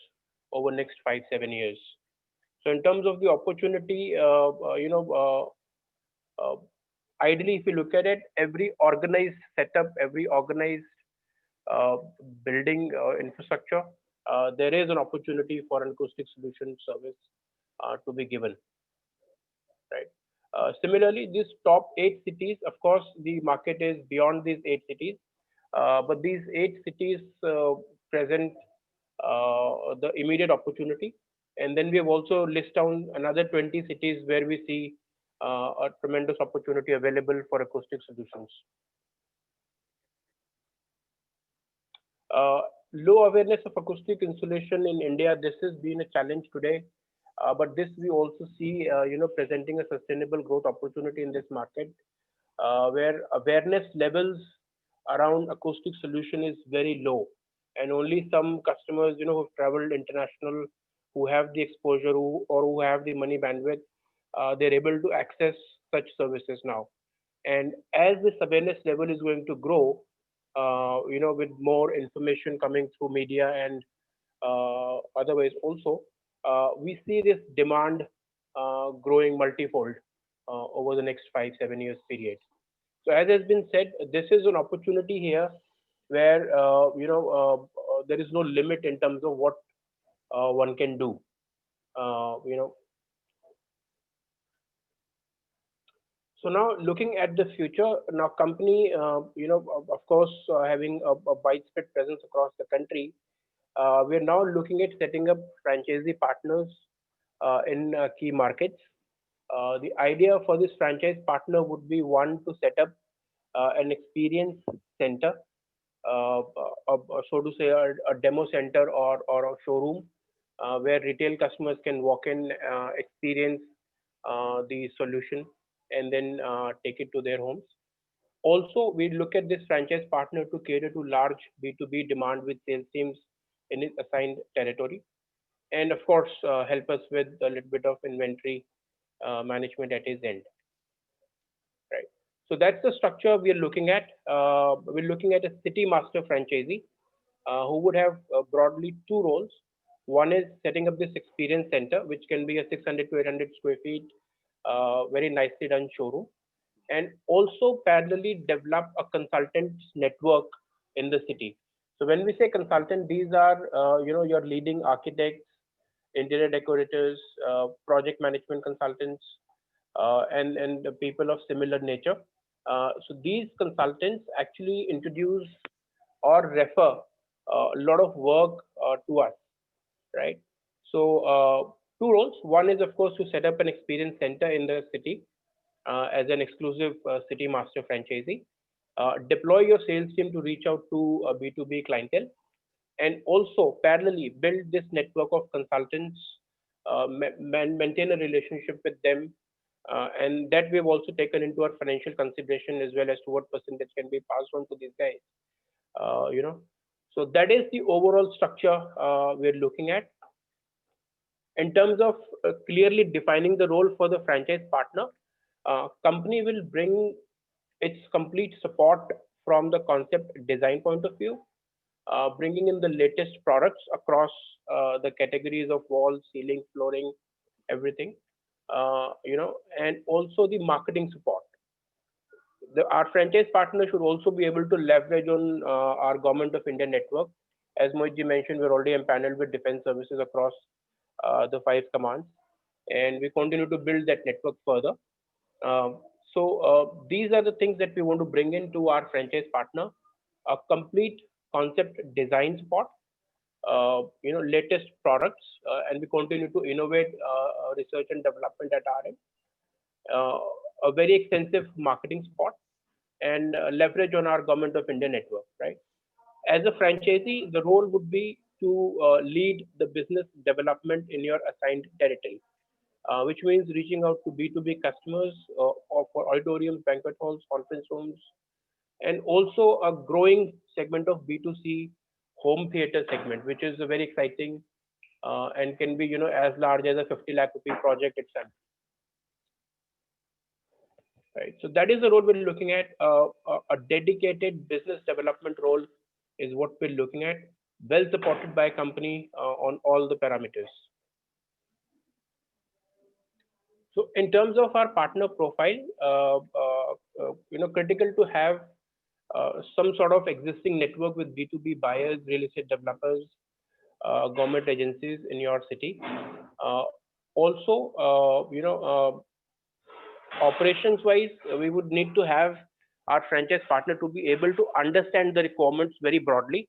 over next 5-7 years. So in terms of the opportunity, ideally, if you look at it, every organized setup, every organized uh, building infrastructure, there is an opportunity for an acoustic solution service to be given, right? Similarly, these top 8 cities, of course, the market is beyond these 8 cities, but these 8 cities present the immediate opportunity. And then we have also list down another 20 cities where we see a tremendous opportunity available for acoustic solutions. Uh, Low awareness of acoustic insulation in India. This has been a challenge today, but this we also see, presenting a sustainable growth opportunity in this market, where awareness levels around acoustic solution is very low, and only some customers, who've traveled international, who have the exposure, or who have the money bandwidth, they're able to access such services now. And as this awareness level is going to grow, with more information coming through media and otherwise also, we see this demand growing multifold over the next 5-7 years period. So as has been said, this is an opportunity here where there is no limit in terms of what one can do. Uh, you know, So now looking at the future, now company, of course, having a widespread presence across the country, we're now looking at setting up franchisee partners in key markets. The idea for this franchise partner would be one to set up an experience center, so to say, a demo center or a showroom where retail customers can walk in, experience the solution, and then take it to their homes. Also, we look at this franchise partner to cater to large B2B demand with sales teams in its assigned territory, and of course, help us with a little bit of inventory management at his end, right? So that's the structure we are looking at. We're looking at a city master franchisee who would have broadly two roles. One is setting up this experience center, which can be a 600 to 800 square feet, very nicely done showroom, and also parallelly develop a consultants network in the city. So when we say consultant, these are your leading architects, interior decorators, project management consultants, and the people of similar nature. So these consultants actually introduce or refer a lot of work to us, right? So two roles. One is of course to set up an experience center in the city as an exclusive city master franchisee. Deploy your sales team to reach out to a B2B clientele, and also parallelly build this network of consultants, maintain a relationship with them, and that we've also taken into our financial consideration as well as to what percentage can be passed on to these guys. Uh, you know, so that is the overall structure we're looking at. In terms of clearly defining the role for the franchise partner, company will bring its complete support from the concept design point of view, bringing in the latest products across the categories of walls, ceiling, flooring, everything, and also the marketing support. Our franchise partner should also be able to leverage on our Government of India network. As Mohitji mentioned, we're already empaneled with defense services across the 5 commands, and we continue to build that network further. These are the things that we want to bring into our franchise partner: a complete concept design support, latest products, and we continue to innovate research and development at our end, uh, a very extensive marketing support, and leverage on our Government of India network, right? As a franchisee, the role would be to lead the business development in your assigned territory, which means reaching out to B2B customers or for auditoriums, banquet halls, conference rooms, and also a growing segment of B2C home theater segment, which is a very exciting and can be, as large as a 50 lakh rupee project itself. right? So that is the role we're looking at. A dedicated business development role is what we're looking at, well supported by a company on all the parameters. So in terms of our partner profile, critical to have some sort of existing network with B2B buyers, real estate developers, government agencies in your city. Uh, Also, operations wise, we would need to have our franchise partner to be able to understand the requirements very broadly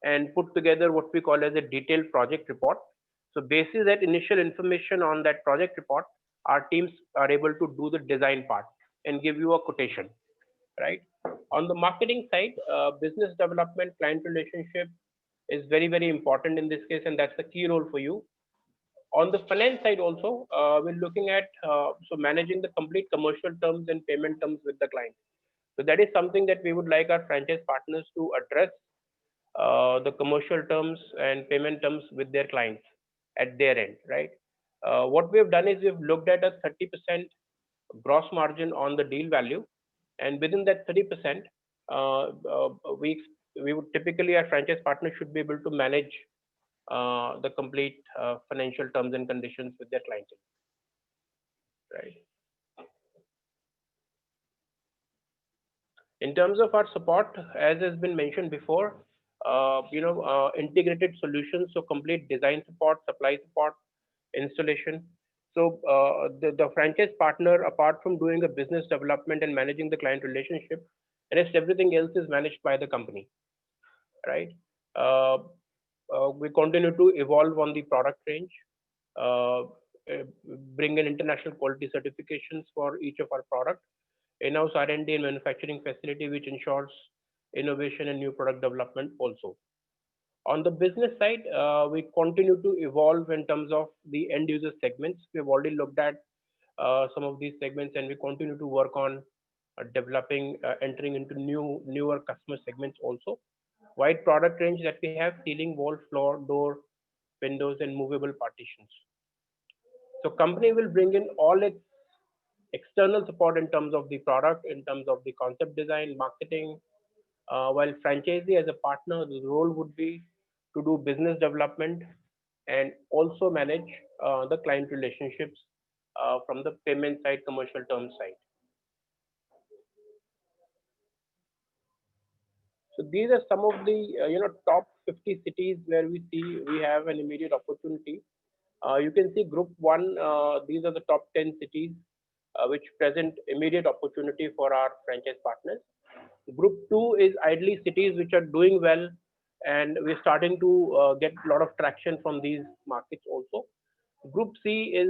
and put together what we call as a detailed project report. So basis that initial information on that project report, our teams are able to do the design part and give you a quotation, right? On the marketing side, business development, client relationship is very, very important in this case, and that's the key role for you. On the finance side also, we're looking at so managing the complete commercial terms and payment terms with the client. So that is something that we would like our franchise partners to address, the commercial terms and payment terms with their clients at their end, right? What we have done is we've looked at a 30% gross margin on the deal value, and within that 30%, uh, uh, we we would typically, our franchise partner should be able to manage the complete financial terms and conditions with their clientele, right? In terms of our support, as has been mentioned before, integrated solutions, so complete design support, supply support, installation. So the franchise partner, apart from doing the business development and managing the client relationship, rest everything else is managed by the company, right? Uh, we continue to evolve on the product range, uh, bring in international quality certifications for each of our products, in-house R&D and manufacturing facility, which ensures innovation and new product development also. On the business side, we continue to evolve in terms of the end user segments. We've already looked at some of these segments, and we continue to work on developing, entering into newer customer segments also. Wide product range that we have: ceiling, wall, floor, door, windows, and movable partitions. So company will bring in all its external support in terms of the product, in terms of the concept design, marketing, while franchisee as a partner, the role would be to do business development and also manage the client relationships from the payment side, commercial terms side. So these are some of the top 50 cities where we see we have an immediate opportunity. You can see group one, these are the top 10 cities which present immediate opportunity for our franchise partners. Group two is ideally cities which are doing well, and we're starting to get a lot of traction from these markets also. Group C is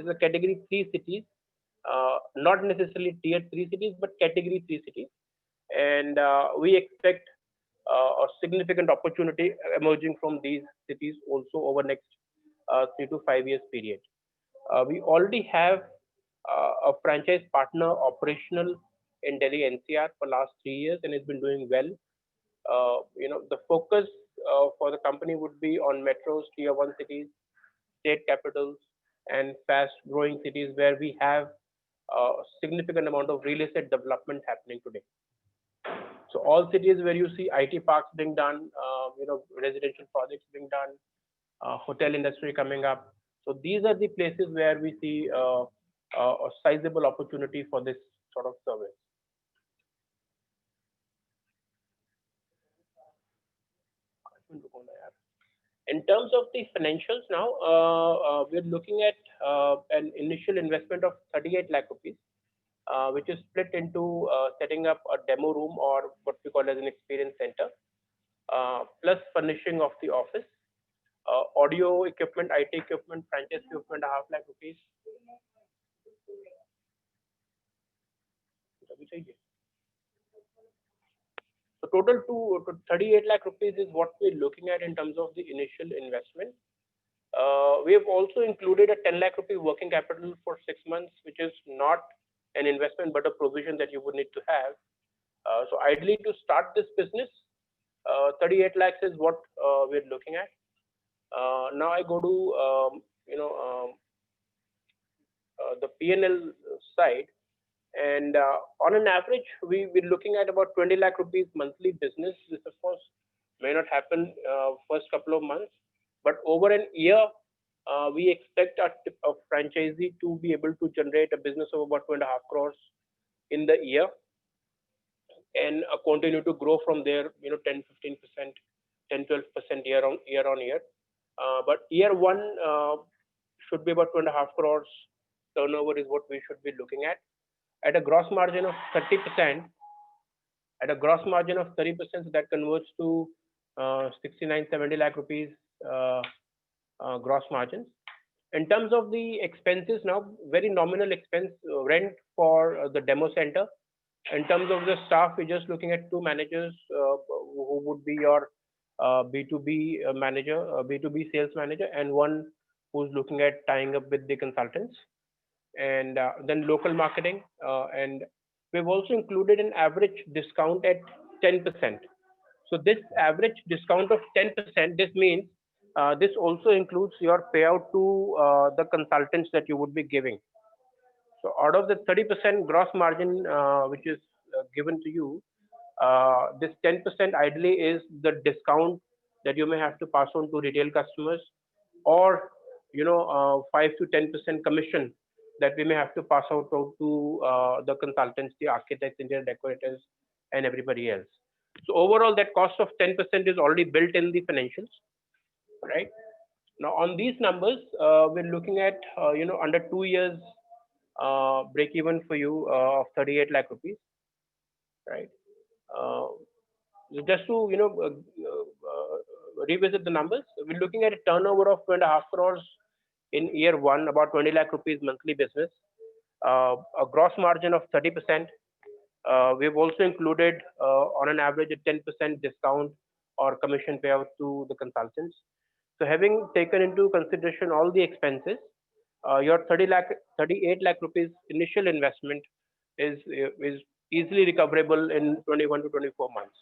the category three cities, not necessarily tier three cities, but category three cities. And we expect a significant opportunity emerging from these cities also over next 3 to 5 years period. We already have a franchise partner operational in Delhi NCR for last 3 years, and it's been doing well. The focus for the company would be on metros, tier one cities, state capitals, and fast growing cities where we have a significant amount of real estate development happening today. So all cities where you see IT parks being done, residential projects being done, hotel industry coming up. So these are the places where we see a sizable opportunity for this sort of service. In terms of the financials now, we're looking at an initial investment of 38 lakh rupees, which is split into setting up a demo room, or what we call as an experience center, plus furnishing of the office, audio equipment, IT equipment, franchise equipment, half lakh rupees. So total to 38 lakh rupees is what we're looking at in terms of the initial investment. We have also included a 10 lakh rupee working capital for 6 months, which is not an investment but a provision that you would need to have. So ideally, to start this business, 38 lakhs is what we're looking at. Now I go to the P&L side. And on an average, we're looking at about 20 lakh rupees monthly business. This, of course, may not happen first couple of months, but over an year, we expect a franchisee to be able to generate a business of about 2.5 crores in the year, and continue to grow from there, 10, 15%, 10, 12% year on year. But year one should be about 2.5 crores turnover is what we should be looking at a gross margin of 30%. At a gross margin of 30%, so that converts to 69, 70 lakh rupees uh, gross margins. In terms of the expenses now, very nominal expense, rent for the demo center. In terms of the staff, we're just looking at two managers who would be your B2B manager, B2B sales manager, and one who's looking at tying up with the consultants, and then local marketing. And we've also included an average discount at 10%. So this average discount of 10%, this means this also includes your payout to the consultants that you would be giving. So out of the 30% gross margin which is given to you, this 10% ideally is the discount that you may have to pass on to retail customers, or 5 to 10% commission that we may have to pass out to the consultants, the architects, interior decorators, and everybody else. So overall, that cost of 10% is already built in the financials, right? Now on these numbers, we're looking at under 2 years break even for you of 38 lakh rupees, right? Uh, just to revisit the numbers, we're looking at a turnover of 2.5 crores in year one, about 20 lakh rupees monthly business, a gross margin of 30%. We've also included on an average a 10% discount or commission payout to the consultants. So having taken into consideration all the expenses, your 38 lakh rupees initial investment is easily recoverable in 21 to 24 months.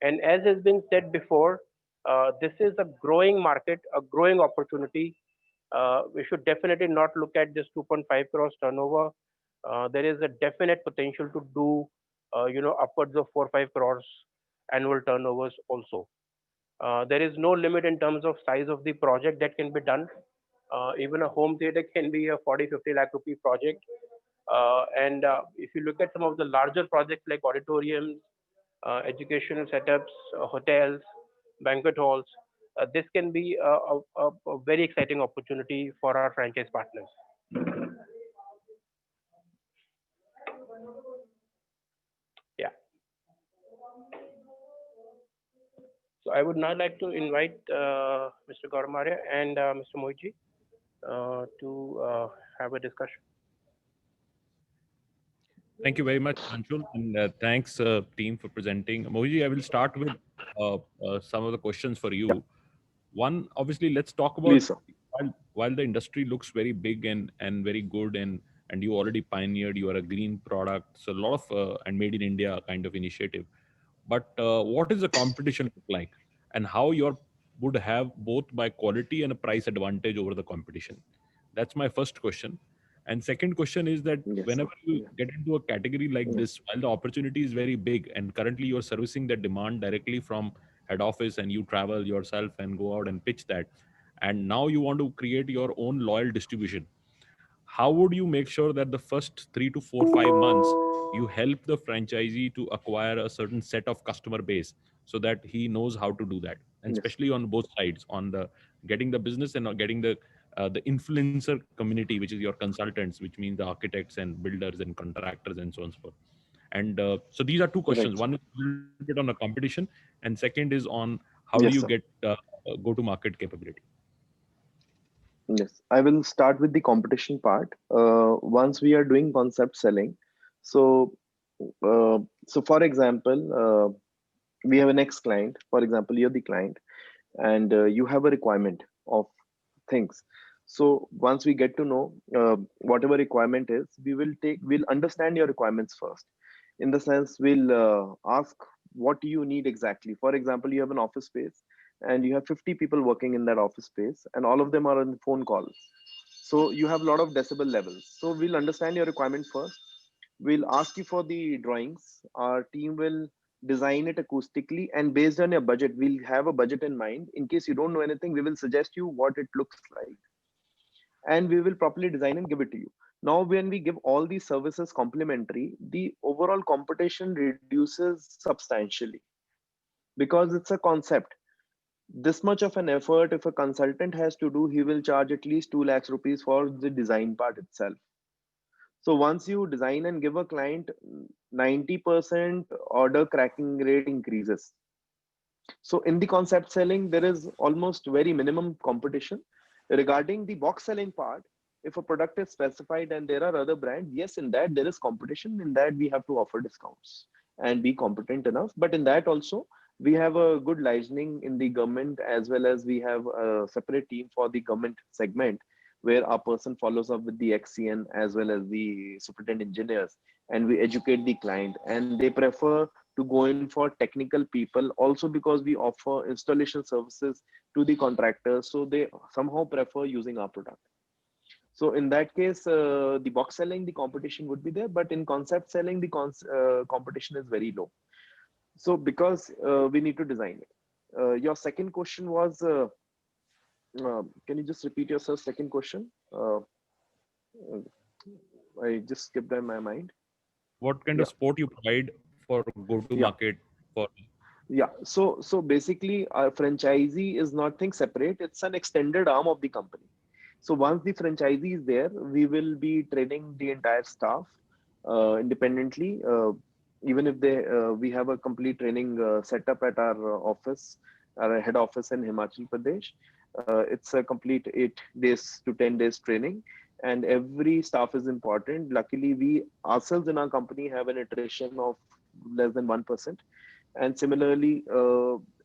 And as has been said before, this is a growing market, a growing opportunity. We should definitely not look at this 2.5 crores turnover. There is a definite potential to do, upwards of 4 or 5 crores annual turnovers also. There is no limit in terms of size of the project that can be done. Even a home theater can be a 40, 50 lakh rupee project. And if you look at some of the larger projects like auditoriums, educational setups, hotels, banquet halls, this can be a very exciting opportunity for our franchise partners. Yeah. So I would now like to invite Mr. Gauramaria and Mr. Mohitji to have a discussion. Thank you very much, Anshul, and thanks, team, for presenting. Moji, I will start with some of the questions for you. One, obviously, let's talk about Please, sir. while the industry looks very big and very good, and you already pioneered, you are a green product, so a lot of and made in India kind of initiative. But what is the competition look like, and how you would have both by quality and a price advantage over the competition? That's my first question. And second question is that Yes, sir. whenever you Yeah. get into a category like Yeah. this, while the opportunity is very big, and currently you're servicing the demand directly from head office, and you travel yourself and go out and pitch that, and now you want to create your own loyal distribution, how would you make sure that the first 3 to 4, 5 months you help the franchisee to acquire a certain set of customer base, so that he knows how to do that, and Yes. especially on both sides, on the getting the business and getting the influencer community, which is your consultants, which means the architects and builders and contractors and so on and so forth. And so these are two questions. Right. One is a little bit on the competition, and second is on how do Yes, you sir. get go to market capability. Yes, I will start with the competition part. Once we are doing concept selling, so for example, we have an ex client. For example, you're the client, and you have a requirement of things. So once we get to know whatever requirement is, we'll understand your requirements first. In the sense, we'll ask what do you need exactly. For example, you have an office space and you have 50 people working in that office space, and all of them are on phone calls. So you have a lot of decibel levels. So we'll understand your requirement first. We'll ask you for the drawings. Our team will design it acoustically, and based on your budget, we'll have a budget in mind. In case you don't know anything, we will suggest you what it looks like, and we will properly design and give it to you. Now, when we give all these services complimentary, the overall competition reduces substantially because it's a concept. This much of an effort, if a consultant has to do, he will charge at least 2 lakhs rupees for the design part itself. So once you design and give a client, 90% order cracking rate increases. So in the concept selling, there is almost very minimum competition. Regarding the box selling part, if a product is specified and there are other brands, yes, in that there is competition. In that we have to offer discounts and be competent enough. But in that also, we have a good licensing in the government, as well as we have a separate team for the government segment, where our person follows up with the XCN as well as the superintendent engineers, and we educate the client, and they prefer to go in for technical people also, because we offer installation services to the contractors, so they somehow prefer using our product. So in that case, the box selling, the competition would be there, but in concept selling, the competition is very low. So because we need to design it. Your second question was, can you just repeat yourself? Second question. I just skipped in my mind. What kind Yeah. of support you provide for go to Yeah. market for? Yeah. So basically, our franchisee is nothing separate. It's an extended arm of the company. So once the franchisee is there, we will be training the entire staff independently. Even if we have a complete training set up at our office, our head office in Himachal Pradesh. It's a complete 8 days to 10 days training, and every staff is important. Luckily, we ourselves in our company have an attrition of less than 1%. And similarly,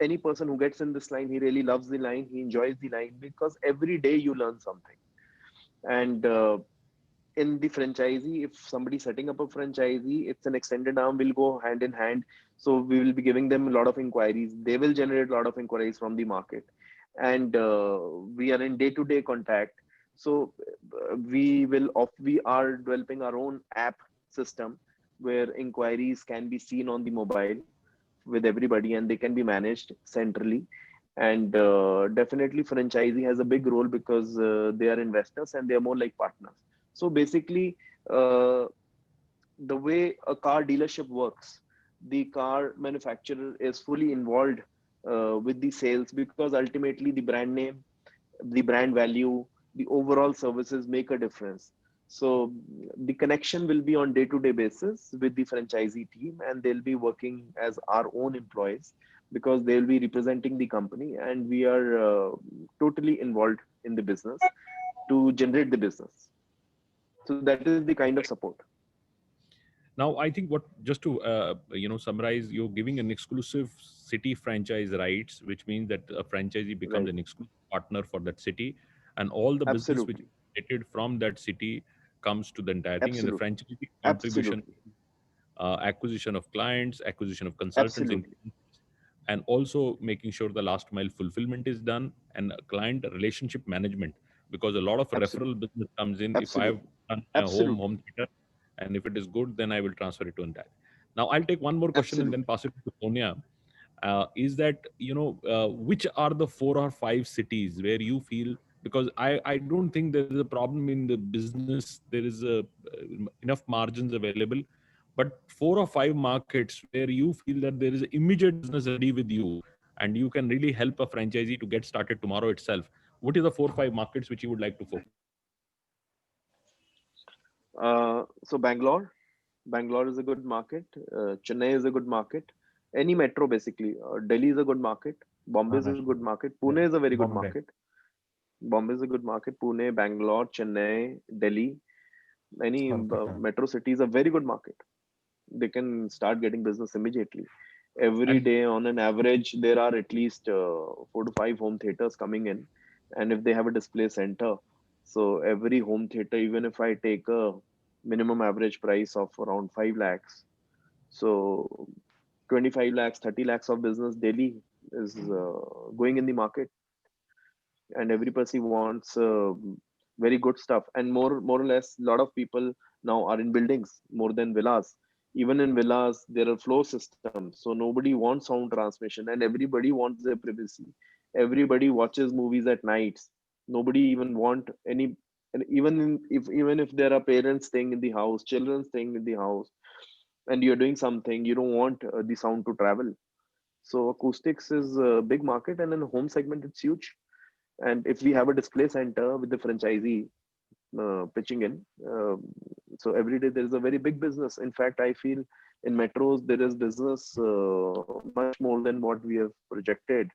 any person who gets in this line, he really loves the line, he enjoys the line, because every day you learn something. And in the franchisee, if somebody setting up a franchisee, it's an extended arm, will go hand in hand. So we will be giving them a lot of inquiries, they will generate a lot of inquiries from the market, and we are in day-to-day contact. So we are developing our own app system, where inquiries can be seen on the mobile with everybody, and they can be managed centrally. And definitely franchisee has a big role, because they are investors and they are more like partners. So basically, uh, the way a car dealership works, the car manufacturer is fully involved with the sales, because ultimately the brand name, the brand value, the overall services make a difference. So the connection will be on day-to-day basis with the franchisee team, and they'll be working as our own employees, because they'll be representing the company, and we are totally involved in the business to generate the business. So that is the kind of support. Now, I think what, just to summarize, you're giving an exclusive city franchise rights, which means that a franchisee becomes Right. an exclusive partner for that city, and all the business which is Absolutely. created from that city comes to the entire thing, and the Absolutely. franchisee contribution, Absolutely. acquisition of clients, acquisition of consultants, Absolutely. and also making sure the last mile fulfillment is done, and client relationship management, because a lot of referral Absolutely. business comes in. If I've Absolutely. done my Absolutely. home theater, and if it is good, then I will transfer it to that. Now I'll take one more question and then Absolutely. pass it to Sonia. Is that, which are the 4 or 5 cities where you feel, because I don't think there is a problem in the business, there is enough margins available, but 4 or 5 markets where you feel that there is immediate business ready with you, and you can really help a franchisee to get started tomorrow itself. What is the 4 or 5 markets which you would like to focus? So Bangalore is a good market. Chennai is a good market. Any metro basically. Delhi is a good market. Bombay is a good Maharashtra. market. Yeah. Pune is a very good Bombay. market. Bombay is a good market. Pune, Bangalore, Chennai, Delhi. Any Kolkata. metro city is a very good market. They can start getting business immediately. Every And day, on an average, there are at least 4 to 5 home theaters coming in, and if they have a display center, so every home theater, even if I take a minimum average price of around 5 lakhs, so 25 lakhs, 30 lakhs of business daily is going in the market, and every person wants very good stuff. And more or less, a lot of people now are in buildings more than villas. Even in villas, there are floor systems, so nobody wants sound transmission, and everybody wants their privacy. Everybody watches movies at nights. Nobody even want any, and even if there are parents staying in the house, children staying in the house, and you're doing something, you don't want the sound to travel. So acoustics is a big market, and in the home segment, it's huge. And if we have a display center with the franchisee pitching in, so every day there is a very big business. In fact, I feel in metros there is business much more than what we have projected,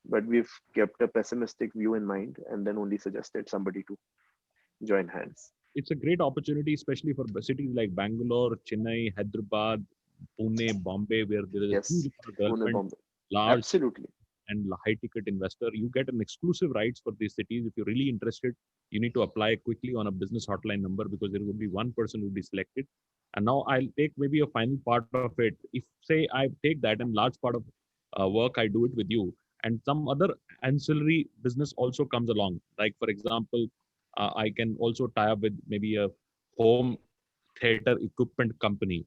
but we've kept a pessimistic view in mind and then only suggested somebody to join hands. It's a great opportunity, especially for cities like Bangalore, Chennai, Hyderabad, Pune, Bombay, where there is a Yes, huge Pune, development, Bombay. large Absolutely. and high ticket investor. You get an exclusive rights for these cities. If you're really interested, you need to apply quickly on a business hotline number, because there will be one person who will be selected. And now I'll take maybe a final part of it. If say I take that and large part of work, I do it with you, and some other ancillary business also comes along. Like for example, I can also tie up with maybe a home theater equipment company,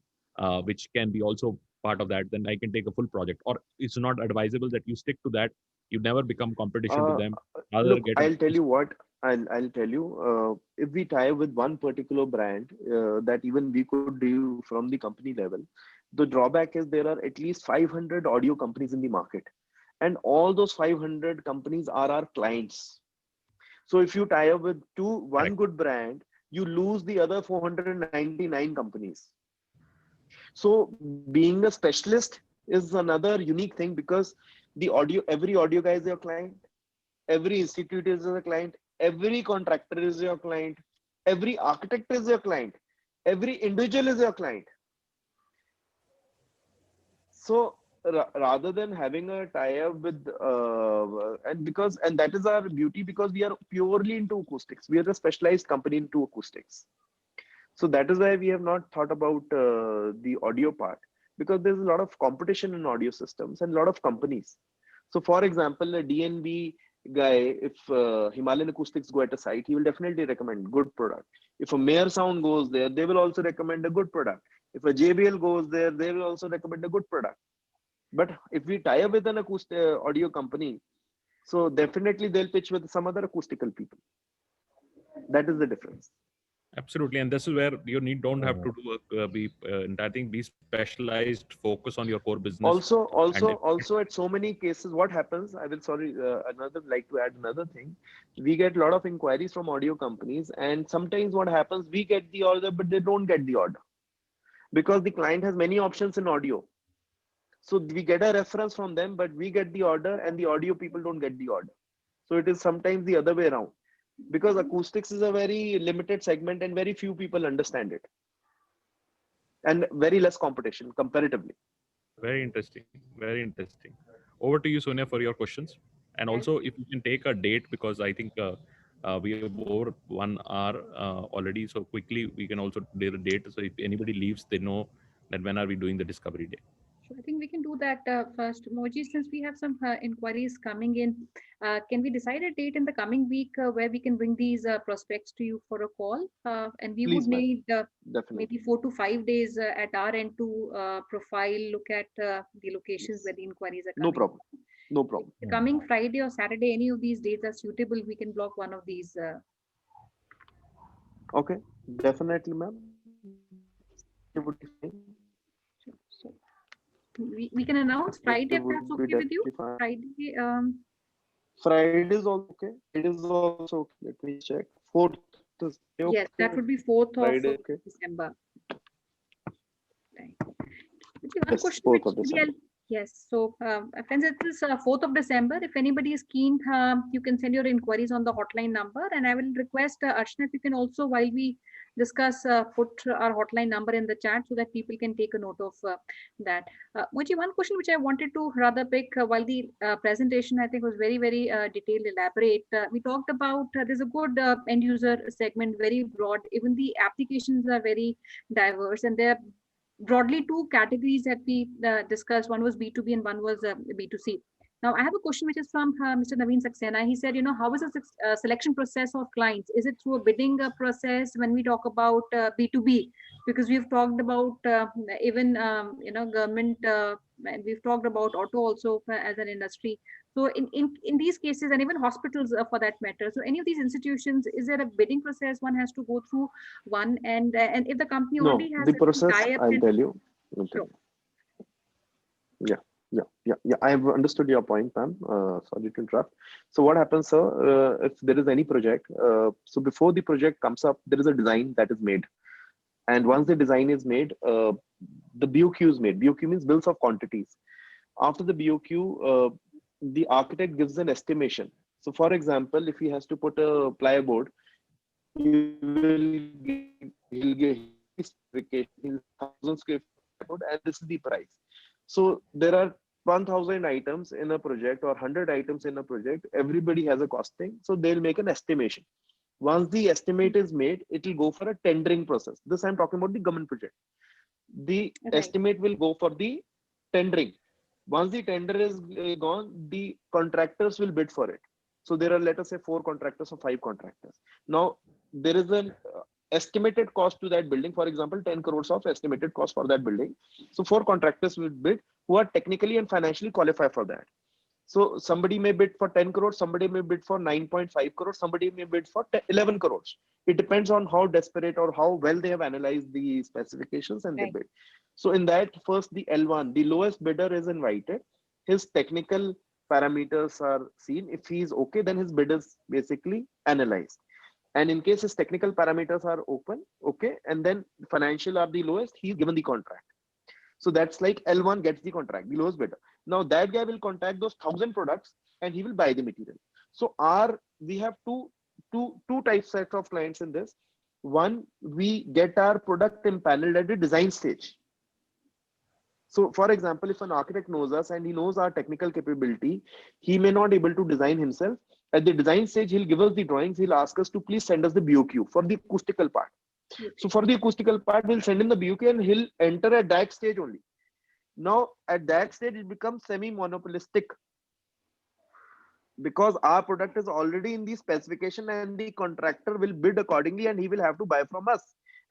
which can be also part of that. Then I can take a full project. Or it's not advisable that you stick to that. You never become competition to Uh, them. Rather Look, get a I'll tell you what. I'll tell you. If we tie with one particular brand that even we could do from the company level, the drawback is there are at least 500 audio companies in the market, and all those 500 companies are our clients. So if you tie up with one correct. good brand, you lose the other 499 companies. So being a specialist is another unique thing, because every audio guy is your client, every institute is a client, every contractor is your client, every architect is your client, every individual is your client. So rather than having a tie-up with and that is our beauty, because we are purely into acoustics. We are a specialized company into acoustics. So that is why we have not thought about the audio part, because there's a lot of competition in audio systems and a lot of companies. So for example, a DNB guy, if Himalayan Acoustics go at a site, he will definitely recommend good product. If a Mayor Sound goes there, they will also recommend a good product. If a JBL goes there, they will also recommend a good product. But if we tie up with an acoustic audio company, so definitely they'll pitch with some other acoustical people. That is the difference. Absolutely, and this is where you don't have to do I think be specialized, focus on your core business, and Also at so many cases, what happens, I will like to add another thing. We get a lot of inquiries from audio companies, and sometimes what happens, we get the order, but they don't get the order because the client has many options in audio. So we get a reference from them, but we get the order and the audio people don't get the order. So it is sometimes the other way around, because acoustics is a very limited segment and very few people understand it, and very less competition comparatively. very interesting, very interesting. Over to you, Sonia, for your questions. And also, if you can take a date, because I think we have over 1 hour already. So quickly, we can also do the date. So if anybody leaves, they know that when are we doing the discovery day. So I think we can do that first. Moji, since we have some inquiries coming in, can we decide a date in the coming week where we can bring these prospects to you for a call? And we would Please, ma'am. need Definitely. maybe 4 to 5 days at our end to profile, look at the locations where the inquiries are coming. No problem. No problem. The coming Friday or Saturday, any of these dates are suitable, we can block one of these. Okay, definitely, ma'am. It would be fine. So we can announce Friday if would that's be okay with you. definitely fine. Friday. Friday is also okay. It is also okay. Let me check. 4th is okay. Yes, that would be 4th Friday, of okay. December. Right. Okay, one Yes, question 4th which of December. yes. So, friends, it is 4th of December. If anybody is keen, you can send your inquiries on the hotline number. And I will request Archana, if you can also, while we discuss, put our hotline number in the chat so that people can take a note of that. Moji, one question which I wanted to rather pick while the presentation, I think, was very, very detailed, elaborate. We talked about there's a good end user segment, very broad. Even the applications are very diverse, and they're broadly two categories that we discussed. One was B2B and one was B2C. Now, I have a question which is from Mr. Naveen Saxena. He said, how is the selection process of clients? Is it through a bidding process when we talk about B2B? Because we've talked about even, government, and we've talked about auto also as an industry. So in these cases, and even hospitals for that matter, so any of these institutions, is there a bidding process one has to go through one? And if the company No, already has the a process, tie-up, I'll then tell you. sure. Yeah. I have understood your point, ma'am. Sorry to interrupt. So what happens, sir, if there is any project, so before the project comes up, there is a design that is made. And once the design is made, the BOQ is made. BOQ means bills of quantities. After the BOQ, the architect gives an estimation. So for example, if he has to put a plywood, he'll give specification 1,000 square foot, and this is the price. So there are 1,000 items in a project or 100 items in a project. Everybody has a costing, so they'll make an estimation. Once the estimate is made, it will go for a tendering process. This I'm talking about the government project. The estimate will go for the tendering. Once the tender is gone, the contractors will bid for it. So there are, let us say, 4 contractors or 5 contractors. Now there is an estimated cost to that building. For example, 10 crores of estimated cost for that building. So 4 contractors will bid who are technically and financially qualified for that. So somebody may bid for 10 crores, somebody may bid for 9.5 crores, somebody may bid for 11 crores. It depends on how desperate or how well they have analyzed the specifications and they bid. So in that, first the L1, the lowest bidder is invited. His technical parameters are seen. If he is okay, then his bid is basically analyzed. And in case his technical parameters are okay, and then financial are the lowest, he's given the contract. So that's like L1 gets the contract, the lowest bidder. Now that guy will contact those 1,000 products and he will buy the material. So we have two types set of clients in this. One, we get our product impaneled at the design stage. So for example, if an architect knows us and he knows our technical capability, he may not be able to design himself. At the design stage, he'll give us the drawings. He'll ask us to please send us the BOQ for the acoustical part. So for the acoustical part, we'll send him the BOQ and he'll enter at that stage only. Now at that stage, it becomes semi-monopolistic because our product is already in the specification and the contractor will bid accordingly and he will have to buy from us.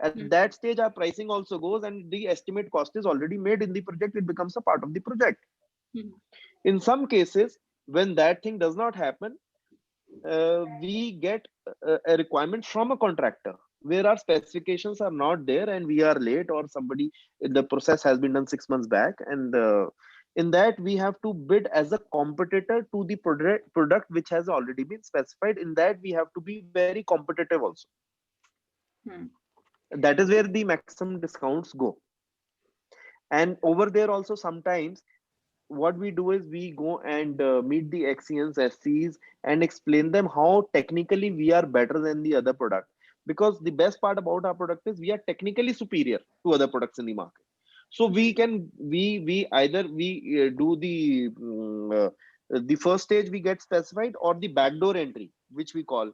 At that stage, our pricing also goes and the estimate cost is already made in the project. It becomes a part of the project. In some cases, when that thing does not happen, we get a requirement from a contractor where our specifications are not there and we are late, or somebody, the process has been done 6 months back, and in that we have to bid as a competitor to the product which has already been specified. In that we have to be very competitive also. That is where the maximum discounts go. And over there also, sometimes what we do is we go and meet the XCNs, SCs, and explain them how technically we are better than the other product. Because the best part about our product is we are technically superior to other products in the market. So we can, we either do the first stage we get specified, or the backdoor entry, which we call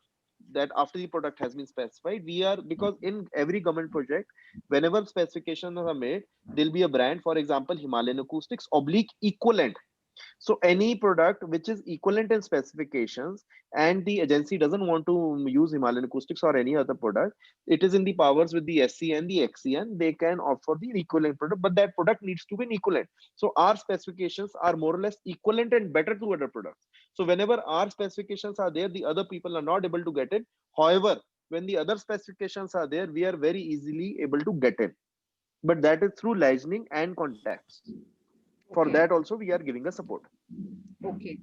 that after the product has been specified. We are, because in every government project, whenever specifications are made, there'll be a brand, for example, Himalayan Acoustics / equivalent. So any product which is equivalent in specifications and the agency doesn't want to use Himalayan Acoustics or any other product, it is in the powers with the SC and the XCN, they can opt for the equivalent product, but that product needs to be an equivalent. So our specifications are more or less equivalent and better to other products. So whenever our specifications are there, the other people are not able to get it. However, when the other specifications are there, we are very easily able to get it. But that is through licensing and contacts. For that also, we are giving a support. Okay,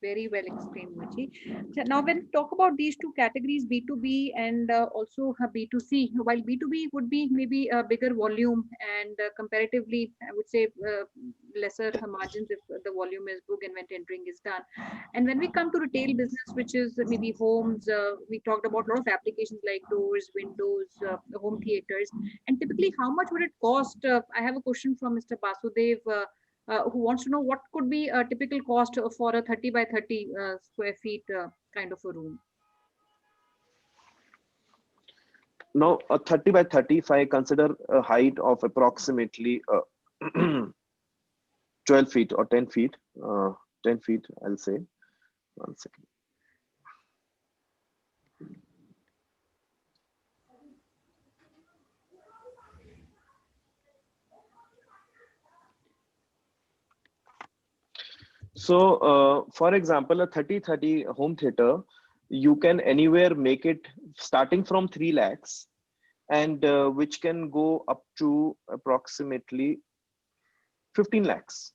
very well explained, Machi. So now, when we talk about these two categories, B2B and also B2C, while B2B would be maybe a bigger volume and comparatively, I would say, lesser margins if the volume is book and when tendering is done. And when we come to retail business, which is maybe homes, we talked about a lot of applications like doors, windows, home theaters. And typically, how much would it cost? I have a question from Mr. Basudev. Who wants to know what could be a typical cost for a 30 by 30 square feet kind of a room? Now, a 30 by 30, if I consider a height of approximately 12 feet or 10 feet, 10 feet, I'll say. 1 second. So, for example, a 30-30 home theater, you can anywhere make it starting from 3 lakhs and which can go up to approximately 15 lakhs.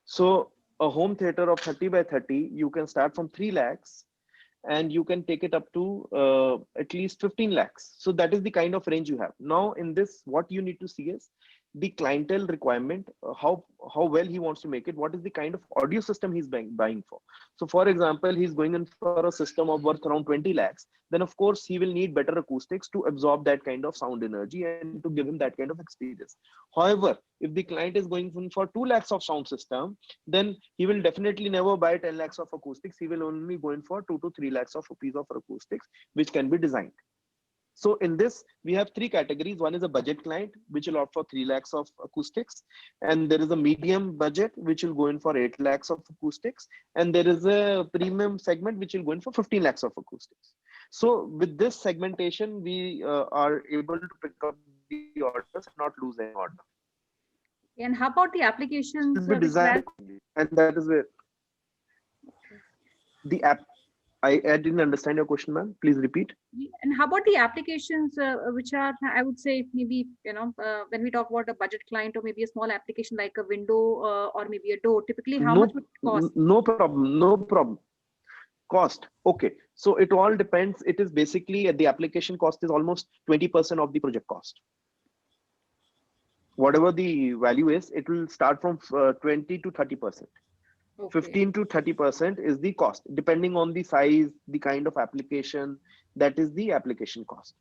So a home theater of 30 by 30, you can start from 3 lakhs and you can take it up to at least 15 lakhs. So that is the kind of range you have. Now in this, what you need to see is the clientele requirement, how well he wants to make it, what is the kind of audio system he's buying for. So for example, he's going in for a system of worth around 20 lakhs, then of course he will need better acoustics to absorb that kind of sound energy and to give him that kind of experience. However, if the client is going in for 2 lakhs of sound system, then he will definitely never buy 10 lakhs of acoustics. He will only go in for 2 to 3 lakhs of rupees of acoustics, which can be designed. So in this, we have 3 categories. One is a budget client, which will opt for 3 lakhs of acoustics. And there is a medium budget, which will go in for 8 lakhs of acoustics. And there is a premium segment, which will go in for 15 lakhs of acoustics. So with this segmentation, we are able to pick up the orders and not lose any order. And how about the applications? Be designed, and that is where the app. I didn't understand your question, ma'am. Please repeat. And how about the applications which are, I would say, maybe, when we talk about a budget client or maybe a small application like a window or maybe a door, typically how much would it cost? No problem. No problem. Cost. Okay. So it all depends. It is basically the application cost is almost 20% of the project cost. Whatever the value is, it will start from 20 to 30%. Okay. 15 to 30% is the cost, depending on the size, the kind of application. That is the application cost.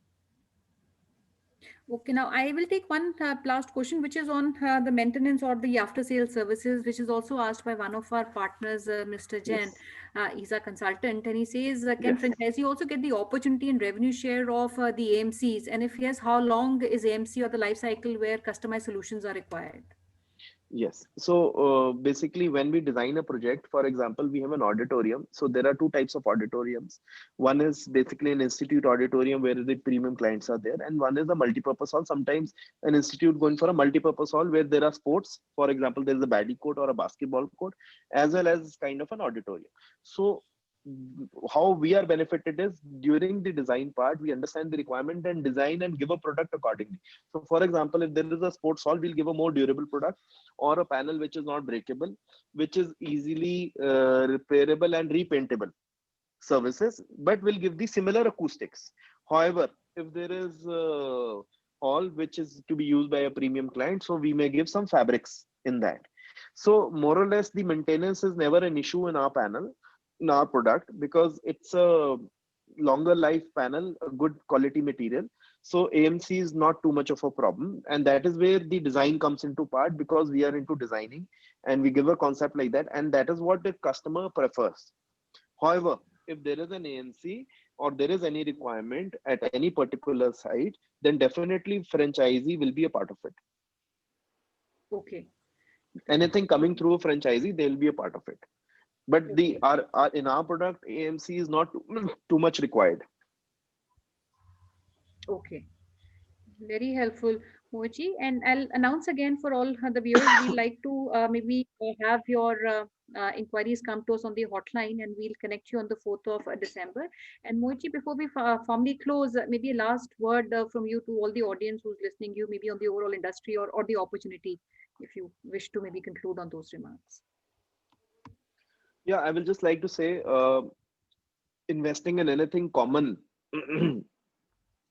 Okay, now I will take one last question, which is on the maintenance or the after-sales services, which is also asked by one of our partners, Mr. Jain. Yes. He's a consultant, and he says, can franchisee also get the opportunity and revenue share of the AMCs? And if yes, how long is AMC or the life cycle where customized solutions are required? Yes. So basically, when we design a project, for example, we have an auditorium. So there are 2 types of auditoriums. One is basically an institute auditorium where the premium clients are there. And one is a multi-purpose hall. Sometimes an institute going for a multi-purpose hall where there are sports. For example, there is a baddie court or a basketball court, as well as kind of an auditorium. So how we are benefited is during the design part, we understand the requirement and design and give a product accordingly. So for example, if there is a sports hall, we'll give a more durable product or a panel which is not breakable, which is easily repairable and repaintable services, but will give the similar acoustics. However, if there is a hall which is to be used by a premium client, so we may give some fabrics in that. So more or less the maintenance is never an issue in our panel, in our product, because it's a longer life panel, a good quality material. So AMC is not too much of a problem. And that is where the design comes into part, because we are into designing and we give a concept like that. And that is what the customer prefers. However, if there is an AMC or there is any requirement at any particular site, then definitely franchisee will be a part of it. Okay. Anything coming through a franchisee, they will be a part of it. But in our product, AMC is not too much required. Okay, very helpful, Moji. And I'll announce again for all the viewers, we'd like to maybe have your inquiries come to us on the hotline, and we'll connect you on the 4th of December. And Moji, before we formally close, maybe a last word from you to all the audience who's listening, you maybe on the overall industry or the opportunity, if you wish to maybe conclude on those remarks. Yeah, I will just like to say, investing in anything common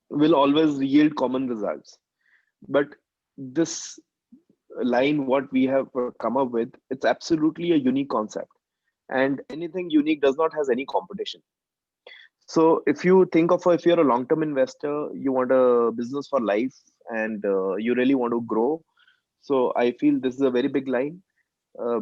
will always yield common results. But this line, what we have come up with, it's absolutely a unique concept. And anything unique does not have any competition. So if you think of, if you're a long-term investor, you want a business for life and you really want to grow. So I feel this is a very big line.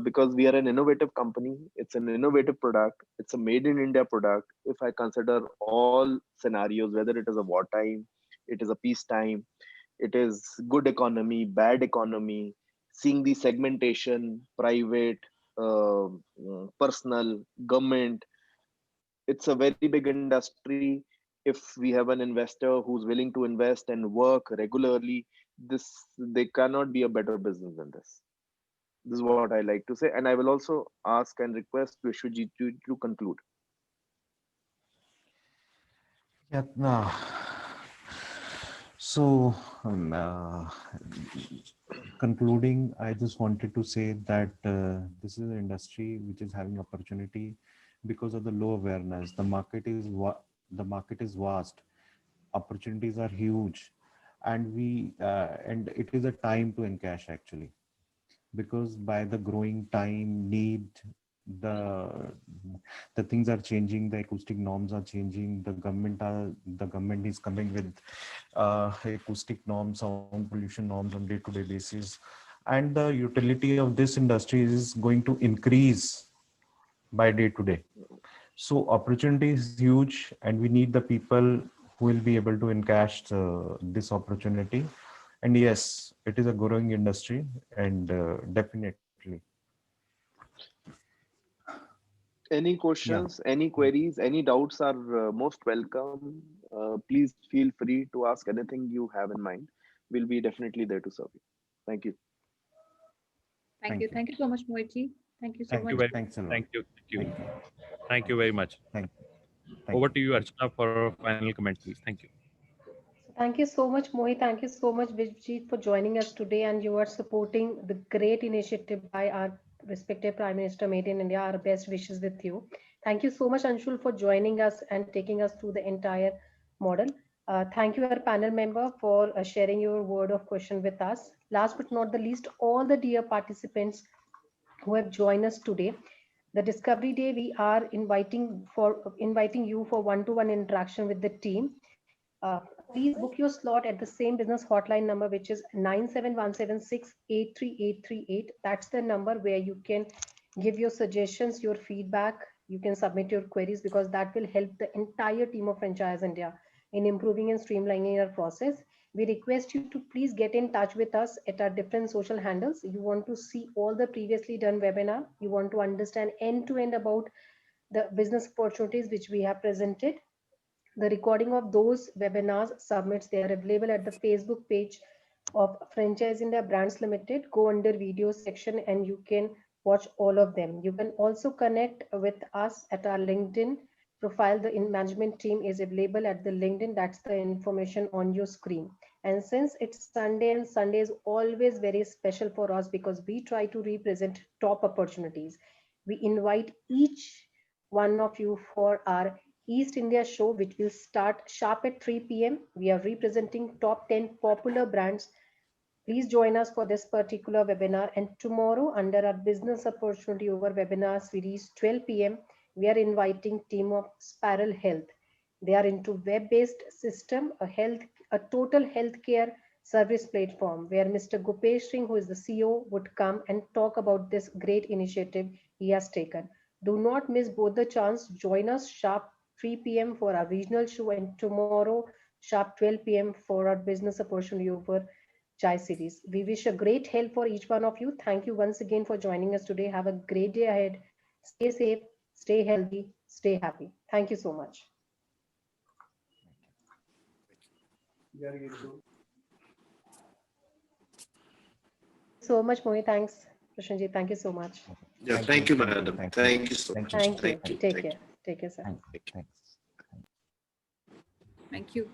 Because we are an innovative company, it's an innovative product, it's a made in India product. If I consider all scenarios, whether it is a wartime, it is a peacetime, it is good economy, bad economy, seeing the segmentation, private, personal, government. It's a very big industry. If we have an investor who's willing to invest and work regularly, they cannot be a better business than this. This is what I like to say, and I will also ask and request Vishwajit to conclude. Yeah. So, concluding, I just wanted to say that this is an industry which is having opportunity because of the low awareness. The market is vast, opportunities are huge, and it is a time to encash actually, because by the growing time need, the the things are changing, the acoustic norms are changing, the government is coming with acoustic norms, sound pollution norms on day-to-day basis, and the utility of this industry is going to increase by day to day. So opportunity is huge, and we need the people who will be able to encash this opportunity. And yes, it is a growing industry, and definitely. Any questions, any queries, any doubts are most welcome. Please feel free to ask anything you have in mind. We'll be definitely there to serve you. Thank you. Thank you. Thank you so much, Mohitji. Thank you so Thank much. you. very Thanks a lot. Thank you. Thank you. Thank you very much. Thank Over you. to you, Archana, for a final comment, please. Thank you. Thank you so much, Mohit. Thank you so much, Vijit, for joining us today. And you are supporting the great initiative by our respective Prime Minister Made in India. Our best wishes with you. Thank you so much, Anshul, for joining us and taking us through the entire model. Thank you, our panel member, for sharing your word of question with us. Last but not the least, all the dear participants who have joined us today. The Discovery Day, we are inviting you for one-to-one interaction with the team. Please book your slot at the same business hotline number, which is 97176 That's the number where you can give your suggestions, your feedback. You can submit your queries, because that will help the entire team of Franchise India in improving and streamlining your process. We request you to please get in touch with us at our different social handles. You want to see all the previously done webinar. You want to understand end to end about the business opportunities which we have presented. The recording of those webinars submits, they are available at the Facebook page of Franchise India Brands Limited. Go under video section and you can watch all of them. You can also connect with us at our LinkedIn profile. The management team is available at the LinkedIn. That's the information on your screen. And since it's Sunday, and Sunday is always very special for us because we try to represent top opportunities, we invite each one of you for our East India show, which will start sharp at 3 p.m. We are representing top 10 popular brands. Please join us for this particular webinar. And tomorrow, under our business opportunity over webinar series, 12 p.m., we are inviting team of Spiral Health. They are into web-based system, a total healthcare service platform, where Mr. Gupesh Singh, who is the CEO, would come and talk about this great initiative he has taken. Do not miss both the chance. Join us sharp 3 p.m. for our regional show, and tomorrow sharp 12 p.m. for our business opportunity over Chai series. We wish a great health for each one of you. Thank you once again for joining us today. Have a great day ahead. Stay safe, stay healthy, stay happy. Thank you so much. So much, Mohit. Thanks, Prashanjit. Thank you so much. Yeah, thank you, madam. Thank you so much. Thank you. Thank you. Take care. Take care, sir. Thanks. Thank you.